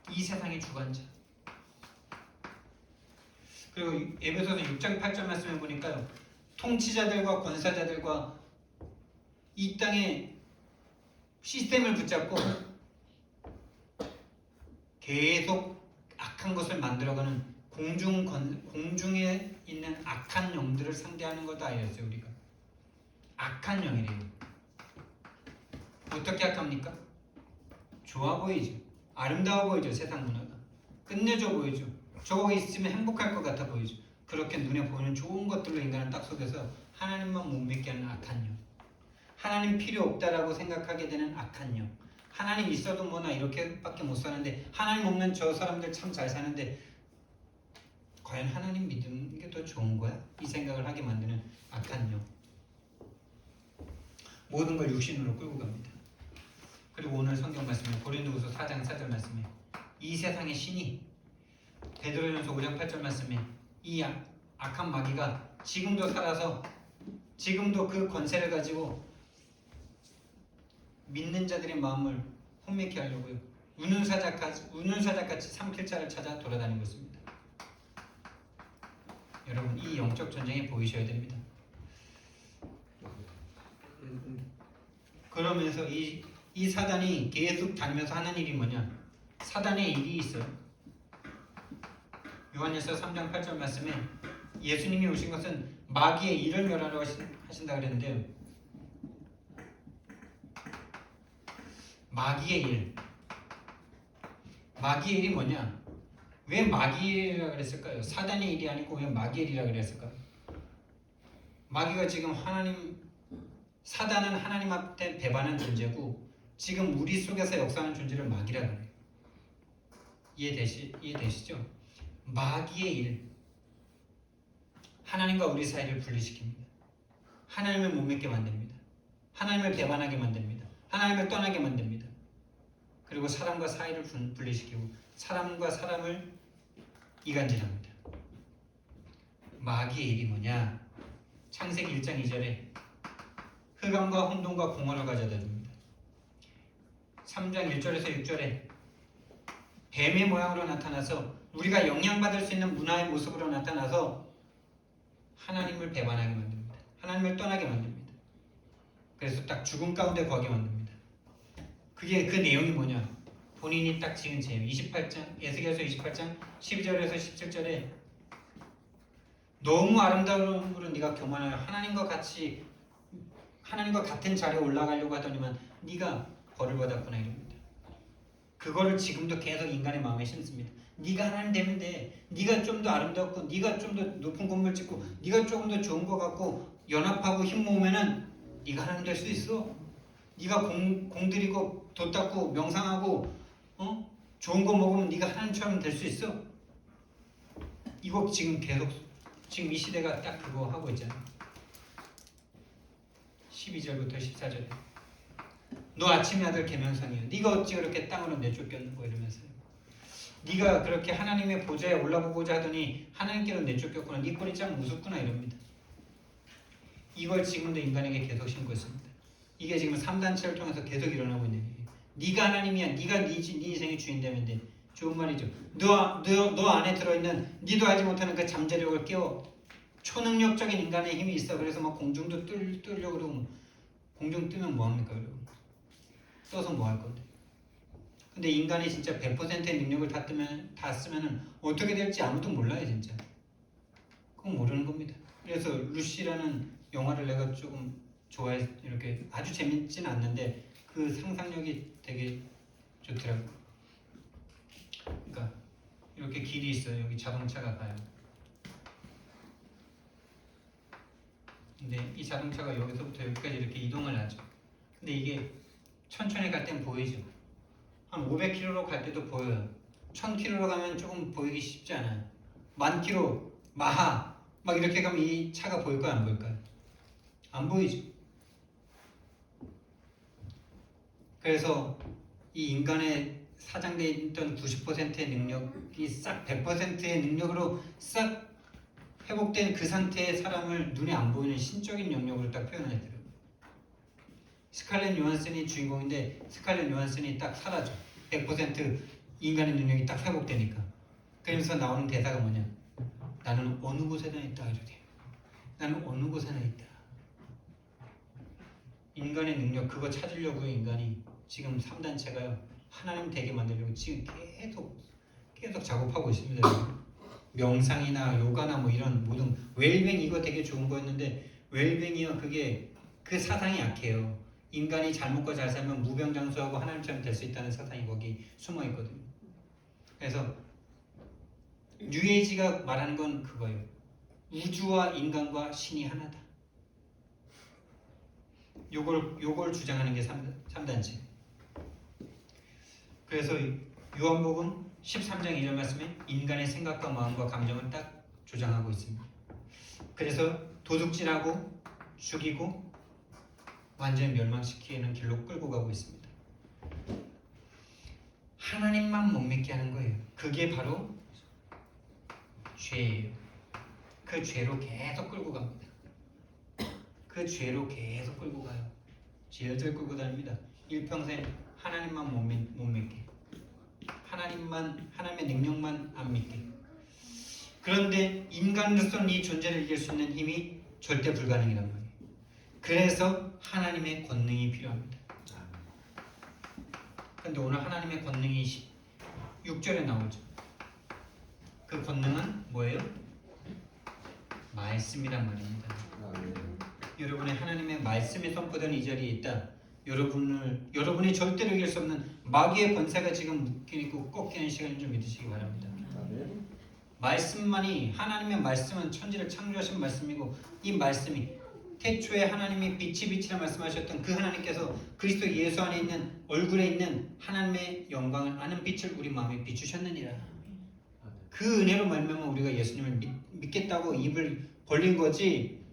이 세상의 주관자. 그리고 에베소서 6장 8절 말씀해 보니까요, 통치자들과 권사자들과 이 땅의 시스템을 붙잡고 계속 악한 것을 만들어가는 공중에 있는 악한 영들을 상대하는 거다 이랬어요. 우리가 악한 영이래요. 어떻게 약합니까? 좋아 보이죠. 아름다워 보이죠. 세상 문화가 끝내줘 보이죠. 저거 있으면 행복할 것 같아 보이죠. 그렇게 눈에 보이는 좋은 것들로 인간을 딱 속여서 하나님만 못 믿게 하는 악한 영, 하나님 필요 없다라고 생각하게 되는 악한 영, 하나님 있어도 뭐나 이렇게밖에 못 사는데, 하나님 없는 저 사람들 참 잘 사는데 과연 하나님 믿는 게 더 좋은 거야? 이 생각을 하게 만드는 악한 영. 모든 걸 육신으로 끌고 갑니다. 그리고 오늘 성경 말씀에 고린도후서 4장 4절 말씀에 이 세상의 신이, 베드로전서 5장 8절 말씀에 이 악한 마귀가 지금도 살아서 지금도 그 권세를 가지고 믿는 자들의 마음을 혼미케 하려고요. 우는 사자같이 삼킬 자를 찾아 돌아다니고 있습니다. 여러분, 이 영적 전쟁에 보이셔야 됩니다. 그러면서 이 사단이 계속 다니면서 하는 일이 뭐냐? 사단의 일이 있어요. 요한일서 3장 8절 말씀에 예수님이 오신 것은 마귀의 일을 멸하려고 하신다 그랬는데요. 마귀의 일이 뭐냐? 왜 마귀라 그랬을까요? 사단의 일이 아니고 왜 마귀의 일이라 그랬을까요? 마귀가 지금 사단은 하나님 앞에 배반한 존재고, 지금 우리 속에서 역사하는 존재를 마귀라 그래요. 이해되시죠? 마귀의 일, 하나님과 우리 사이를 분리시킵니다. 하나님을 못 믿게 만듭니다. 하나님을 배반하게 만듭니다. 하나님을 떠나게 만듭니다. 그리고 사람과 사이를 분리시키고 사람과 사람을 이간질합니다. 마귀의 일이 뭐냐? 창세기 1장 2절에 흑암과 혼돈과 공허를 가져다 줍니다. 3장 1절에서 6절에 뱀의 모양으로 나타나서 우리가 영향받을 수 있는 문화의 모습으로 나타나서 하나님을 배반하게 만듭니다. 하나님을 떠나게 만듭니다. 그래서 딱 죽음 가운데 거하게 만듭니다. 그게 그 내용이 뭐냐? 본인이 딱 지은 죄. 28장 에스겔서 28장 12절에서 17절에 너무 아름다움으로 네가 교만하여 하나님과 같은 자리에 올라가려고 하더니만 네가 벌을 받았구나 이럽니다. 그거를 지금도 계속 인간의 마음에 심습니다. 네가 하나님 되면 돼. 네가 좀 더 아름답고 네가 좀 더 높은 건물 짓고 네가 조금 더 좋은 거 갖고 연합하고 힘 모으면은 네가 하나님 될 수 있어. 네가 공 들이고 돛 닦고 명상하고 좋은 거 먹으면 네가 하나님처럼 될 수 있어. 이거 지금 이 시대가 딱 그거 하고 있잖아. 12절부터 14절에 너 아침의 아들 계명상이여 네가 어찌 그렇게 땅으로 내쫓겼는고 이러면서요. 네가 그렇게 하나님의 보좌에 올라보고자 하더니 하나님께로 내쫓겼구나. 네 꼴이 참 우습구나 이럽니다. 이걸 지금도 인간에게 계속 심고 있습니다. 이게 지금 3단체를 통해서 계속 일어나고 있는 일이에요. 네가 하나님이야. 네가 네 인생의 주인 되면 돼. 좋은 말이죠. 너 안에 들어있는 네도 알지 못하는 그 잠재력을 깨워. 초능력적인 인간의 힘이 있어. 그래서 막 공중도 뚫려고 그러고, 공중 뜨면 뭐합니까 여러분? 떠서 뭐 할 건데. 근데 인간이 진짜 100%의 능력을 다 쓰면은 어떻게 될지 아무도 몰라요 진짜. 그건 모르는 겁니다. 그래서 루시라는 영화를 내가 조금 좋아해. 이렇게 아주 재밌진 않는데 그 상상력이 되게 좋더라고요. 그러니까 이렇게 길이 있어요. 여기 자동차가 가요. 근데 이 자동차가 여기서부터 여기까지 이렇게 이동을 하죠. 근데 이게 천천히 갈 땐 보이죠. 한 500km로 갈 때도 보여요. 1000km로 가면 조금 보이기 쉽지 않아요. 10,000km, 마하 막 이렇게 가면 이 차가 보일까요? 안 보일까요? 안 보이죠. 그래서 이 인간의 사장되어 있던 90%의 능력이 싹 100%의 능력으로 싹 회복된 그 상태의 사람을 눈에 안 보이는 신적인 영역으로 딱 표현하더라고요. 스칼렛 요한슨이 주인공인데 스칼렛 요한슨이 딱 사라져. 100% 인간의 능력이 딱 회복되니까. 그러면서 나오는 대사가 뭐냐? 나는 어느 곳에나 있다 이렇게. 나는 어느 곳에나 있다. 인간의 능력 그거 찾으려고요. 인간이 지금 3단체가요. 하나님 되게 만들려고 지금 계속 작업하고 있습니다. 명상이나 요가나 뭐 이런 모든 웰빙 이거 되게 좋은 거였는데 웰빙이요 그게 그 사상이 약해요. 인간이 잘 먹고 잘 살면 무병장수하고 하나님처럼 될 수 있다는 사상이 거기 숨어 있거든요. 그래서 뉴에이지가 말하는 건 그거예요. 우주와 인간과 신이 하나다. 요걸 주장하는 게 3단체. 그래서 요한복음 13장 2절 말씀에 인간의 생각과 마음과 감정을 딱 조장하고 있습니다. 그래서 도둑질하고 죽이고 완전히 멸망시키는 길로 끌고 가고 있습니다. 하나님만 못 믿게 하는 거예요. 그게 바로 죄예요. 그 죄로 계속 끌고 갑니다. 그 죄로 계속 끌고 가요. 질질 끌고 다닙니다. 일평생 하나님만 못 믿게, 하나님의 능력만 안 믿게. 그런데 인간으로서는 이 존재를 이길 수 있는 힘이 절대 불가능이란 말이에요. 그래서 하나님의 권능이 필요합니다. 그런데 오늘 하나님의 권능이 6절에 나오죠. 그 권능은 뭐예요? 말씀이란 말입니다. 여러분의 하나님의 말씀이 선포되는 이 자리에 있다. 여러분이 절대로 이길 수 없는 마귀의 권세가 지금 묶이고 꺾이는 시간인 줄 믿으시기 바랍니다. 말씀만이, 하나님의 말씀은 천지를 창조하신 말씀이고, 이 말씀이 태초에 하나님이 빛이라 말씀하셨던 그 하나님께서 그리스도 예수 안에 있는 얼굴에 있는 하나님의 영광을 아는 빛을 우리 마음에 비추셨느니라. 그 은혜로 말미암아 우리가 예수님을 믿겠다고 입을 벌린 거지,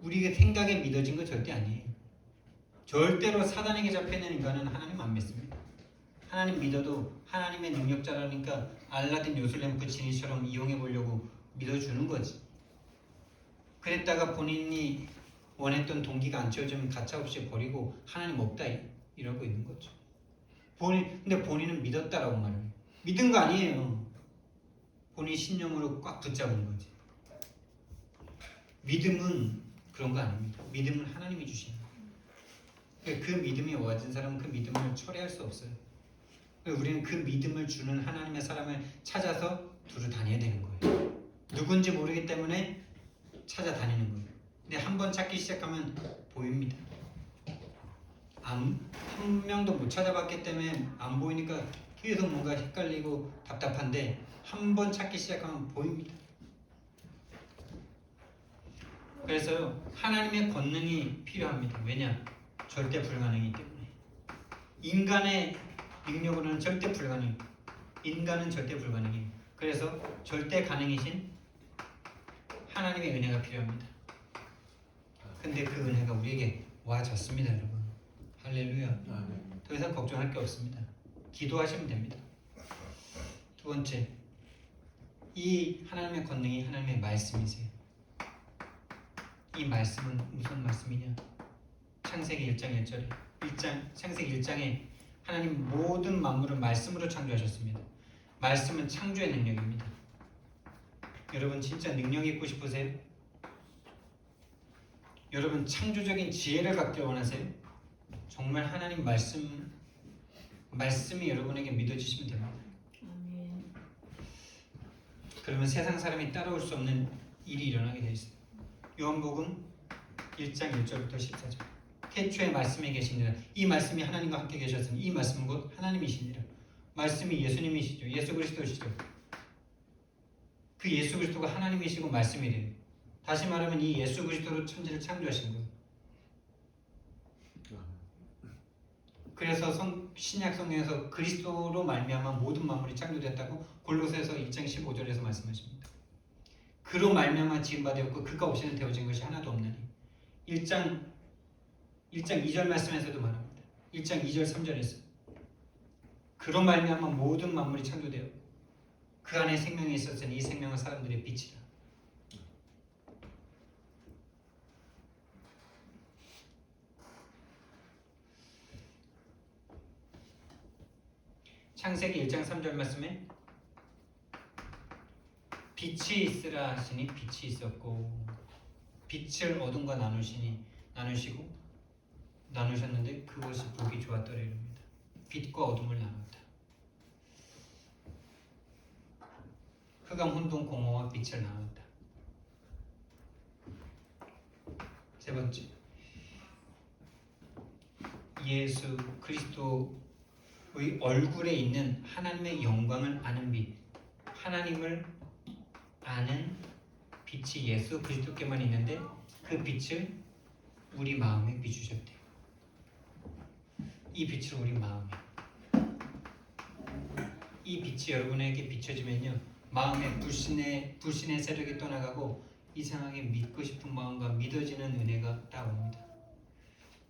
우리의 생각에 믿어진 거 절대 아니에요. 절대로 사단에게 잡혀있는 인간은 하나님 안 믿습니다. 하나님 믿어도 하나님의 능력자라니까 알라딘 요술램프 지니처럼 이용해 보려고 믿어주는 거지. 그랬다가 본인이 원했던 동기가 안 채워지면 가차없이 버리고 하나님 없다 이러고 있는 거죠. 근데 본인은 믿었다라고 말해요. 믿은 거 아니에요. 본인 신념으로 꽉 붙잡은 거지. 믿음은 그런 거 아닙니다. 믿음은 하나님이 주시는 거예요. 그 믿음이 와진 사람은 그 믿음을 철회할 수 없어요. 우리는 그 믿음을 주는 하나님의 사람을 찾아서 두루 다녀야 되는 거예요. 누군지 모르기 때문에 찾아다니는 거예요. 근데 한 번 찾기 시작하면 보입니다. 한 명도 못 찾아봤기 때문에 안 보이니까 계속 뭔가 헷갈리고 답답한데 한 번 찾기 시작하면 보입니다. 그래서 하나님의 권능이 필요합니다. 왜냐? 절대 불가능이기 때문에. 인간의 능력으로는 절대 불가능해요. 인간은 절대 불가능해요. 그래서 절대 가능이신 하나님의 은혜가 필요합니다. 근데 그 은혜가 우리에게 와졌습니다, 여러분. 할렐루야. 더 이상 걱정할 게 없습니다. 기도하시면 됩니다. 두 번째, 이 하나님의 권능이 하나님의 말씀이세요. 이 말씀은 무슨 말씀이냐? 창세기 1장 1절에 창세기 1장에 하나님 모든 만물을 말씀으로 창조하셨습니다. 말씀은 창조의 능력입니다. 여러분 진짜 능력 있고 싶으세요? 여러분 창조적인 지혜를 갖길 원하세요? 정말 하나님 말씀이 여러분에게 믿어지시면 됩니다. 그러면 세상 사람이 따라올 수 없는 일이 일어나게 되어 있어요. 요한복음 1장 1절부터 14절. 태초에 말씀이 계시니라. 이 말씀이 하나님과 함께 계셨으니 이 말씀은 곧 하나님이시니라. 말씀이 예수님이시죠. 예수 그리스도시죠. 그 예수 그리스도가 하나님이시고 말씀이래요. 다시 말하면 이 예수 그리스도로 천지를 창조하신 거예요. 그래서 신약 성경에서 그리스도로 말미암아 모든 만물이 창조됐다고 골로새서 2장 15절에서 말씀하십니다. 그로 말미암아 지은 바 되었고 그가 없이는 되어진 것이 하나도 없나니. 1장 2절 말씀에서도 말합니다. 1장 2절 3절에서 그로 말미암아 모든 만물이 창조되어 그 안에 생명이 있었으니 이 생명은 사람들의 빛이라. 창세기 1장 3절 말씀에 빛이 있으라 하시니 빛이 있었고 빛을 어둠과 나누셨는데 그것이 보기 좋았더라 이럽니다. 빛과 어둠을 나눴다. 흑암 혼돈 공허와 빛을 나눴다. 세 번째, 예수 그리스도의 얼굴에 있는 하나님의 영광을 아는 빛, 하나님을 아는 빛이 예수 그리스도께만 있는데 그 빛을 우리 마음에 비추셨대요. 이 빛을 우리 마음에, 이 빛이 여러분에게 비춰지면요, 마음에 불신의 세력이 떠나가고 이상하게 믿고 싶은 마음과 믿어지는 은혜가 따옵니다.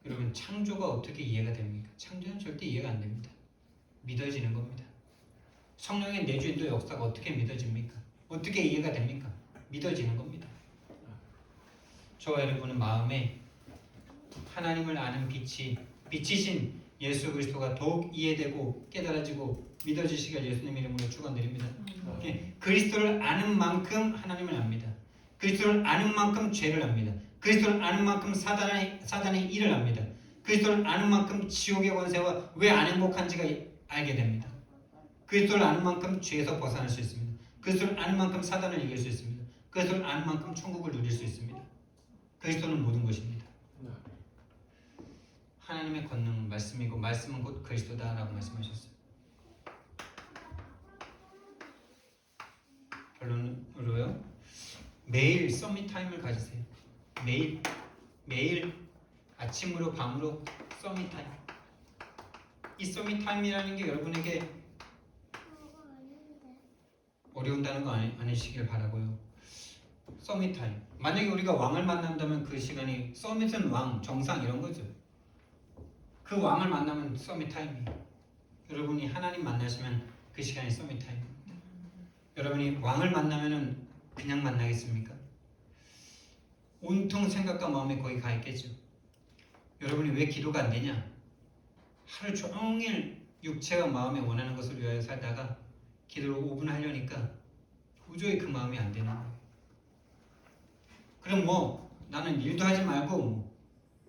여러분, 창조가 어떻게 이해가 됩니까? 창조는 절대 이해가 안 됩니다. 믿어지는 겁니다. 성령의 내주인도 역사가 어떻게 믿어집니까? 어떻게 이해가 됩니까? 믿어지는 겁니다. 저와 여러분은 마음에 하나님을 아는 빛이신 예수 그리스도가 더욱 이해되고 깨달아지고 믿어지시길 예수님 이름으로 축원드립니다. 그리스도를 아는 만큼 하나님을 압니다. 그리스도를 아는 만큼 죄를 압니다. 그리스도를 아는 만큼 사단의 일을 압니다. 그리스도를 아는 만큼 지옥의 권세와 왜 안 행복한지가 알게 됩니다. 그리스도를 아는 만큼 죄에서 벗어날 수 있습니다. 그리스도를 아는 만큼 사단을 이길 수 있습니다. 그리스도를 아는 만큼 천국을 누릴 수 있습니다. 그리스도는 모든 것입니다. 하나님의 권능은 말씀이고 말씀은 곧 그리스도다라고 말씀하셨어요. 결론으로요, 매일 서밋 타임을 가지세요. 매일 아침으로 밤으로 서밋 타임. 이 서밋 타임이라는 게 여러분에게 어려운다는 거 아니시길 바라고요. 서밋 타임. 만약에 우리가 왕을 만난다면 그 시간이, 서밋은 왕, 정상 이런 거죠. 그 왕을 만나면 서밋 타임이에요. 여러분이 하나님 만나시면 그 시간이 서밋 타임입니다. 여러분이 왕을 만나면은 그냥 만나겠습니까? 온통 생각과 마음이 거기 가 있겠죠. 여러분이 왜 기도가 안 되냐? 하루 종일 육체와 마음이 원하는 것을 위하여 살다가 기도를 5분 하려니까 도저히 그 마음이 안 되는 거예요. 그럼 뭐 나는 일도 하지 말고 뭐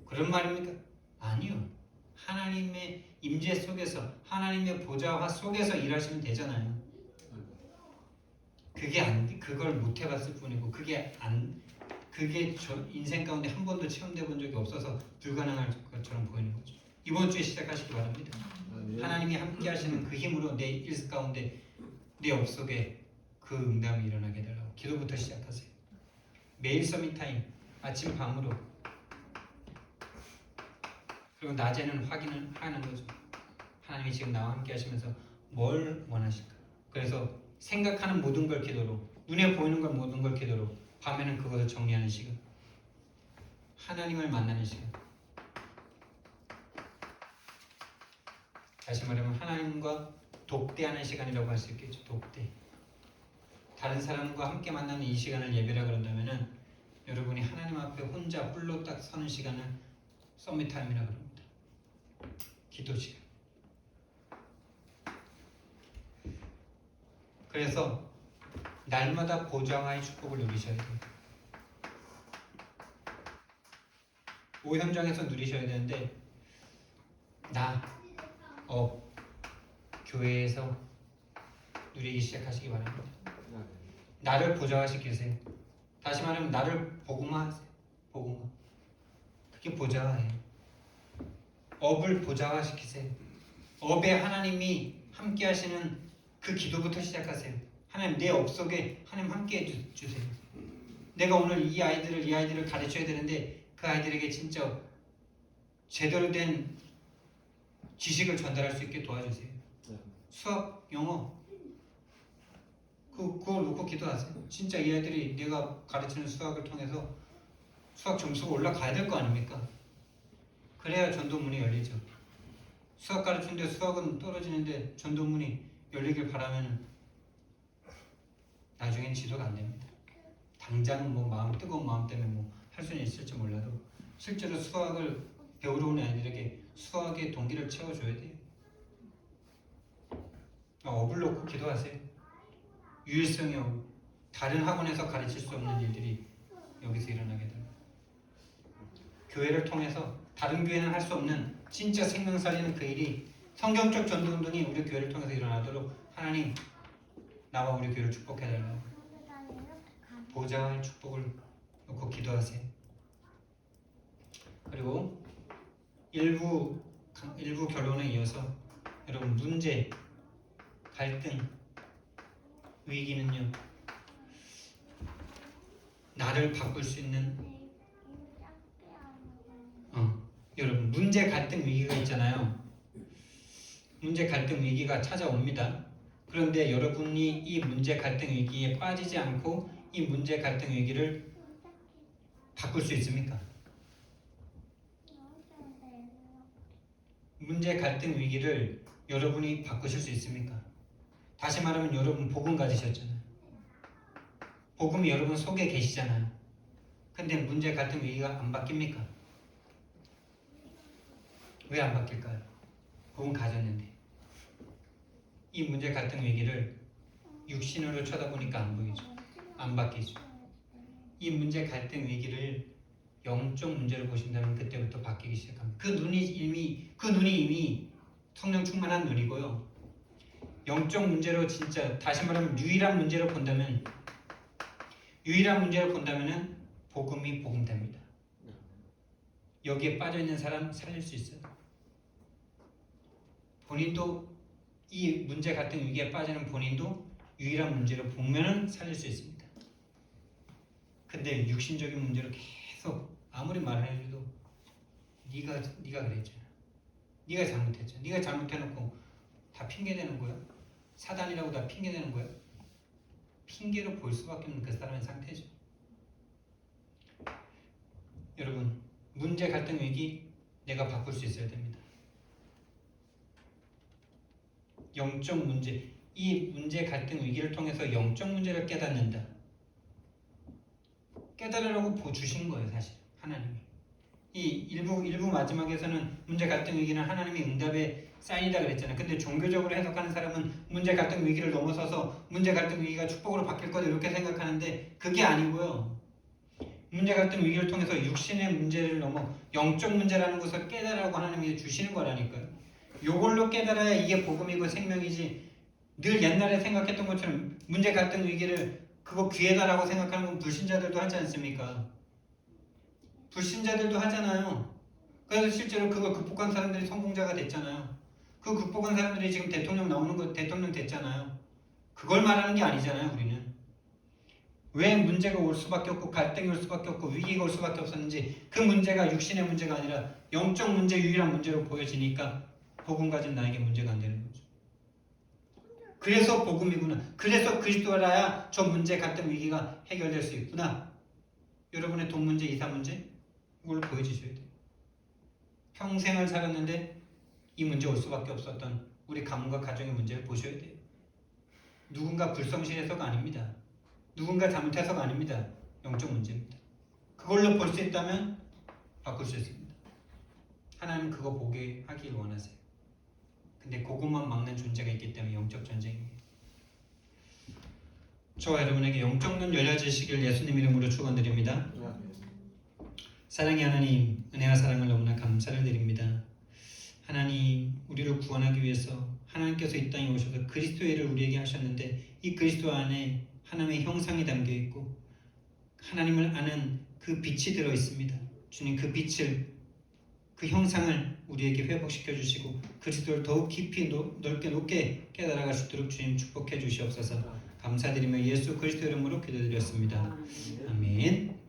그런 말입니까? 아니요. 하나님의 임재 속에서, 하나님의 보좌화 속에서 일하시면 되잖아요. 그걸 못 해봤을 뿐이고 그게 저 인생 가운데 한 번도 체험돼 본 적이 없어서 불가능할 것처럼 보이는 거죠. 이번 주에 시작하시기 바랍니다. 하나님이 함께 하시는 그 힘으로 내 일 가운데, 내 업속에 그 응답이 일어나게 해달라고 기도부터 시작하세요. 매일 서밋 타임, 아침 밤으로. 그리고 낮에는 확인을 하는 거죠. 하나님이 지금 나와 함께 하시면서 뭘 원하실까? 그래서 생각하는 모든 걸 기도로, 눈에 보이는 걸 모든 걸 기도로, 밤에는 그것을 정리하는 시간, 하나님을 만나는 시간. 다시 말하면 하나님과 독대하는 시간이라고 할 수 있겠죠. 독대. 다른 사람과 함께 만나는 이 시간을 예배라 그런다면은 여러분이 하나님 앞에 혼자 홀로 딱 서는 시간을 서밋 타임이라 그럽니다. 기도 시간. 그래서 날마다 보좌와의 축복을 누리셔야 돼요. 오현장에서 누리셔야 되는데 교회에서 누리기 시작하시기 바랍니다. 나를 보좌화시키세요. 다시 말하면 나를 복음화하세요. 복음화. 그게 보좌화예요. 업을 보좌화시키세요. 업에 하나님이 함께 하시는 그 기도부터 시작하세요. 하나님, 내 업 속에 하나님 함께 해주세요. 내가 오늘 이 아이들을 가르쳐야 되는데 그 아이들에게 진짜 제대로 된 지식을 전달할 수 있게 도와주세요. 수학, 영어 그걸 놓고 기도하세요. 진짜 이 아이들이 내가 가르치는 수학을 통해서 수학 점수가 올라가야 될 거 아닙니까? 그래야 전도문이 열리죠. 수학 가르치는데 수학은 떨어지는데 전도문이 열리길 바라면 나중엔 지도가 안 됩니다. 당장은 뭐 뜨거운 마음 때문에 뭐 할 수는 있을지 몰라도 실제로 수학을 배우러 오는 아이들에게 수학의 동기를 채워줘야 돼요. 업을 놓고 기도하세요. 유일성의 업. 다른 학원에서 가르칠 수 없는 일들이 여기서 일어나게 됩니다. 교회를 통해서 다른 교회는 할 수 없는 진짜 생명 살리는 그 일이, 성경적 전도운동이 우리 교회를 통해서 일어나도록 하나님, 나와 우리 교회를 축복해달라고 보좌의 축복을 놓고 기도하세요. 그리고 일부 일부 결론에 이어서 여러분 문제, 갈등, 위기는요 나를 바꿀 수 있는 여러분 문제, 갈등, 위기가 있잖아요. 문제, 갈등, 위기가 찾아옵니다. 그런데 여러분이 이 문제, 갈등, 위기에 빠지지 않고 이 문제, 갈등, 위기를 바꿀 수 있습니까? 문제, 갈등, 위기를 여러분이 바꾸실 수 있습니까? 다시 말하면 여러분 복음 가지셨잖아요. 복음이 여러분 속에 계시잖아요. 근데 문제, 갈등, 위기가 안 바뀝니까? 왜 안 바뀔까요? 복음 가졌는데. 이 문제, 갈등, 위기를 육신으로 쳐다보니까 안 보이죠. 안 바뀌죠. 이 문제, 갈등, 위기를 영적 문제로 보신다면 그때부터 바뀌기 시작합니다. 그 눈이 이미 성령 충만한 눈이고요. 영적 문제로 진짜 다시 말하면 유일한 문제로 본다면은 복음이 복음됩니다. 여기에 빠져 있는 사람 살릴 수 있어요. 본인도 이 문제, 갈등, 위기에 빠지는 본인도 유일한 문제로 보면은 살릴 수 있습니다. 근데 육신적인 문제로 계속 아무리 말을 해도 네가 그랬잖아. 네가 잘못했잖아. 네가 잘못해놓고 다 핑계대는 거야? 사단이라고 다 핑계대는 거야? 핑계로 볼 수밖에 없는 그 사람의 상태죠. 여러분 문제, 갈등, 위기 내가 바꿀 수 있어야 됩니다. 영적 문제, 이 문제, 갈등, 위기를 통해서 영적 문제를 깨닫는다. 깨달으라고 주신 거예요, 사실 하나님이. 이 일부 마지막에서는 문제, 갈등, 위기는 하나님의 응답의 사인이다 그랬잖아요. 근데 종교적으로 해석하는 사람은 문제, 갈등, 위기를 넘어서서 문제, 갈등, 위기가 축복으로 바뀔 거다 이렇게 생각하는데 그게 아니고요. 문제, 갈등, 위기를 통해서 육신의 문제를 넘어 영적 문제라는 것을 깨달으라고 하나님이 주시는 거라니까요. 요걸로 깨달아야 이게 복음이고 생명이지. 늘 옛날에 생각했던 것처럼 문제, 갈등, 위기를 그거 귀하다라고 생각하는 건 불신자들도 하지 않습니까? 불신자들도 하잖아요. 그래서 실제로 그걸 극복한 사람들이 성공자가 됐잖아요. 그 극복한 사람들이 지금 대통령 나오는 거 대통령 됐잖아요. 그걸 말하는 게 아니잖아요. 우리는 왜 문제가 올 수밖에 없고 갈등이 올 수밖에 없고 위기가 올 수밖에 없었는지 그 문제가 육신의 문제가 아니라 영적 문제, 유일한 문제로 보여지니까 복음 가진 나에게 문제가 안 되는 거죠. 그래서 복음이구나. 그래서 그리스도라야 저 문제, 갈등, 위기가 해결될 수 있구나. 여러분의 돈 문제, 이사 문제 이걸로 보여주셔야 돼요. 평생을 살았는데 이 문제 올 수밖에 없었던 우리 가문과 가정의 문제를 보셔야 돼요. 누군가 불성실해서가 아닙니다. 누군가 잘못해서가 아닙니다. 영적 문제입니다. 그걸로 볼 수 있다면 바꿀 수 있습니다. 하나님 그거 보게 하길 원하세요. 근데 그것만 막는 존재가 있기 때문에 영적 전쟁이에요. 저와 여러분에게 영적 눈 열려지시길 예수님 이름으로 축원드립니다. 사랑의 하나님, 은혜와 사랑을 너무나 감사를 드립니다. 하나님, 우리를 구원하기 위해서 하나님께서 이 땅에 오셔서 그리스도의 일을 우리에게 하셨는데 이 그리스도 안에 하나님의 형상이 담겨 있고 하나님을 아는 그 빛이 들어 있습니다. 주님, 그 빛을, 그 형상을 우리에게 회복시켜 주시고 그리스도를 더욱 깊이 넓게 높게 깨달아갈 수 있도록 주님 축복해 주시옵소서. 감사드리며 예수 그리스도 이름으로 기도드렸습니다. 아멘.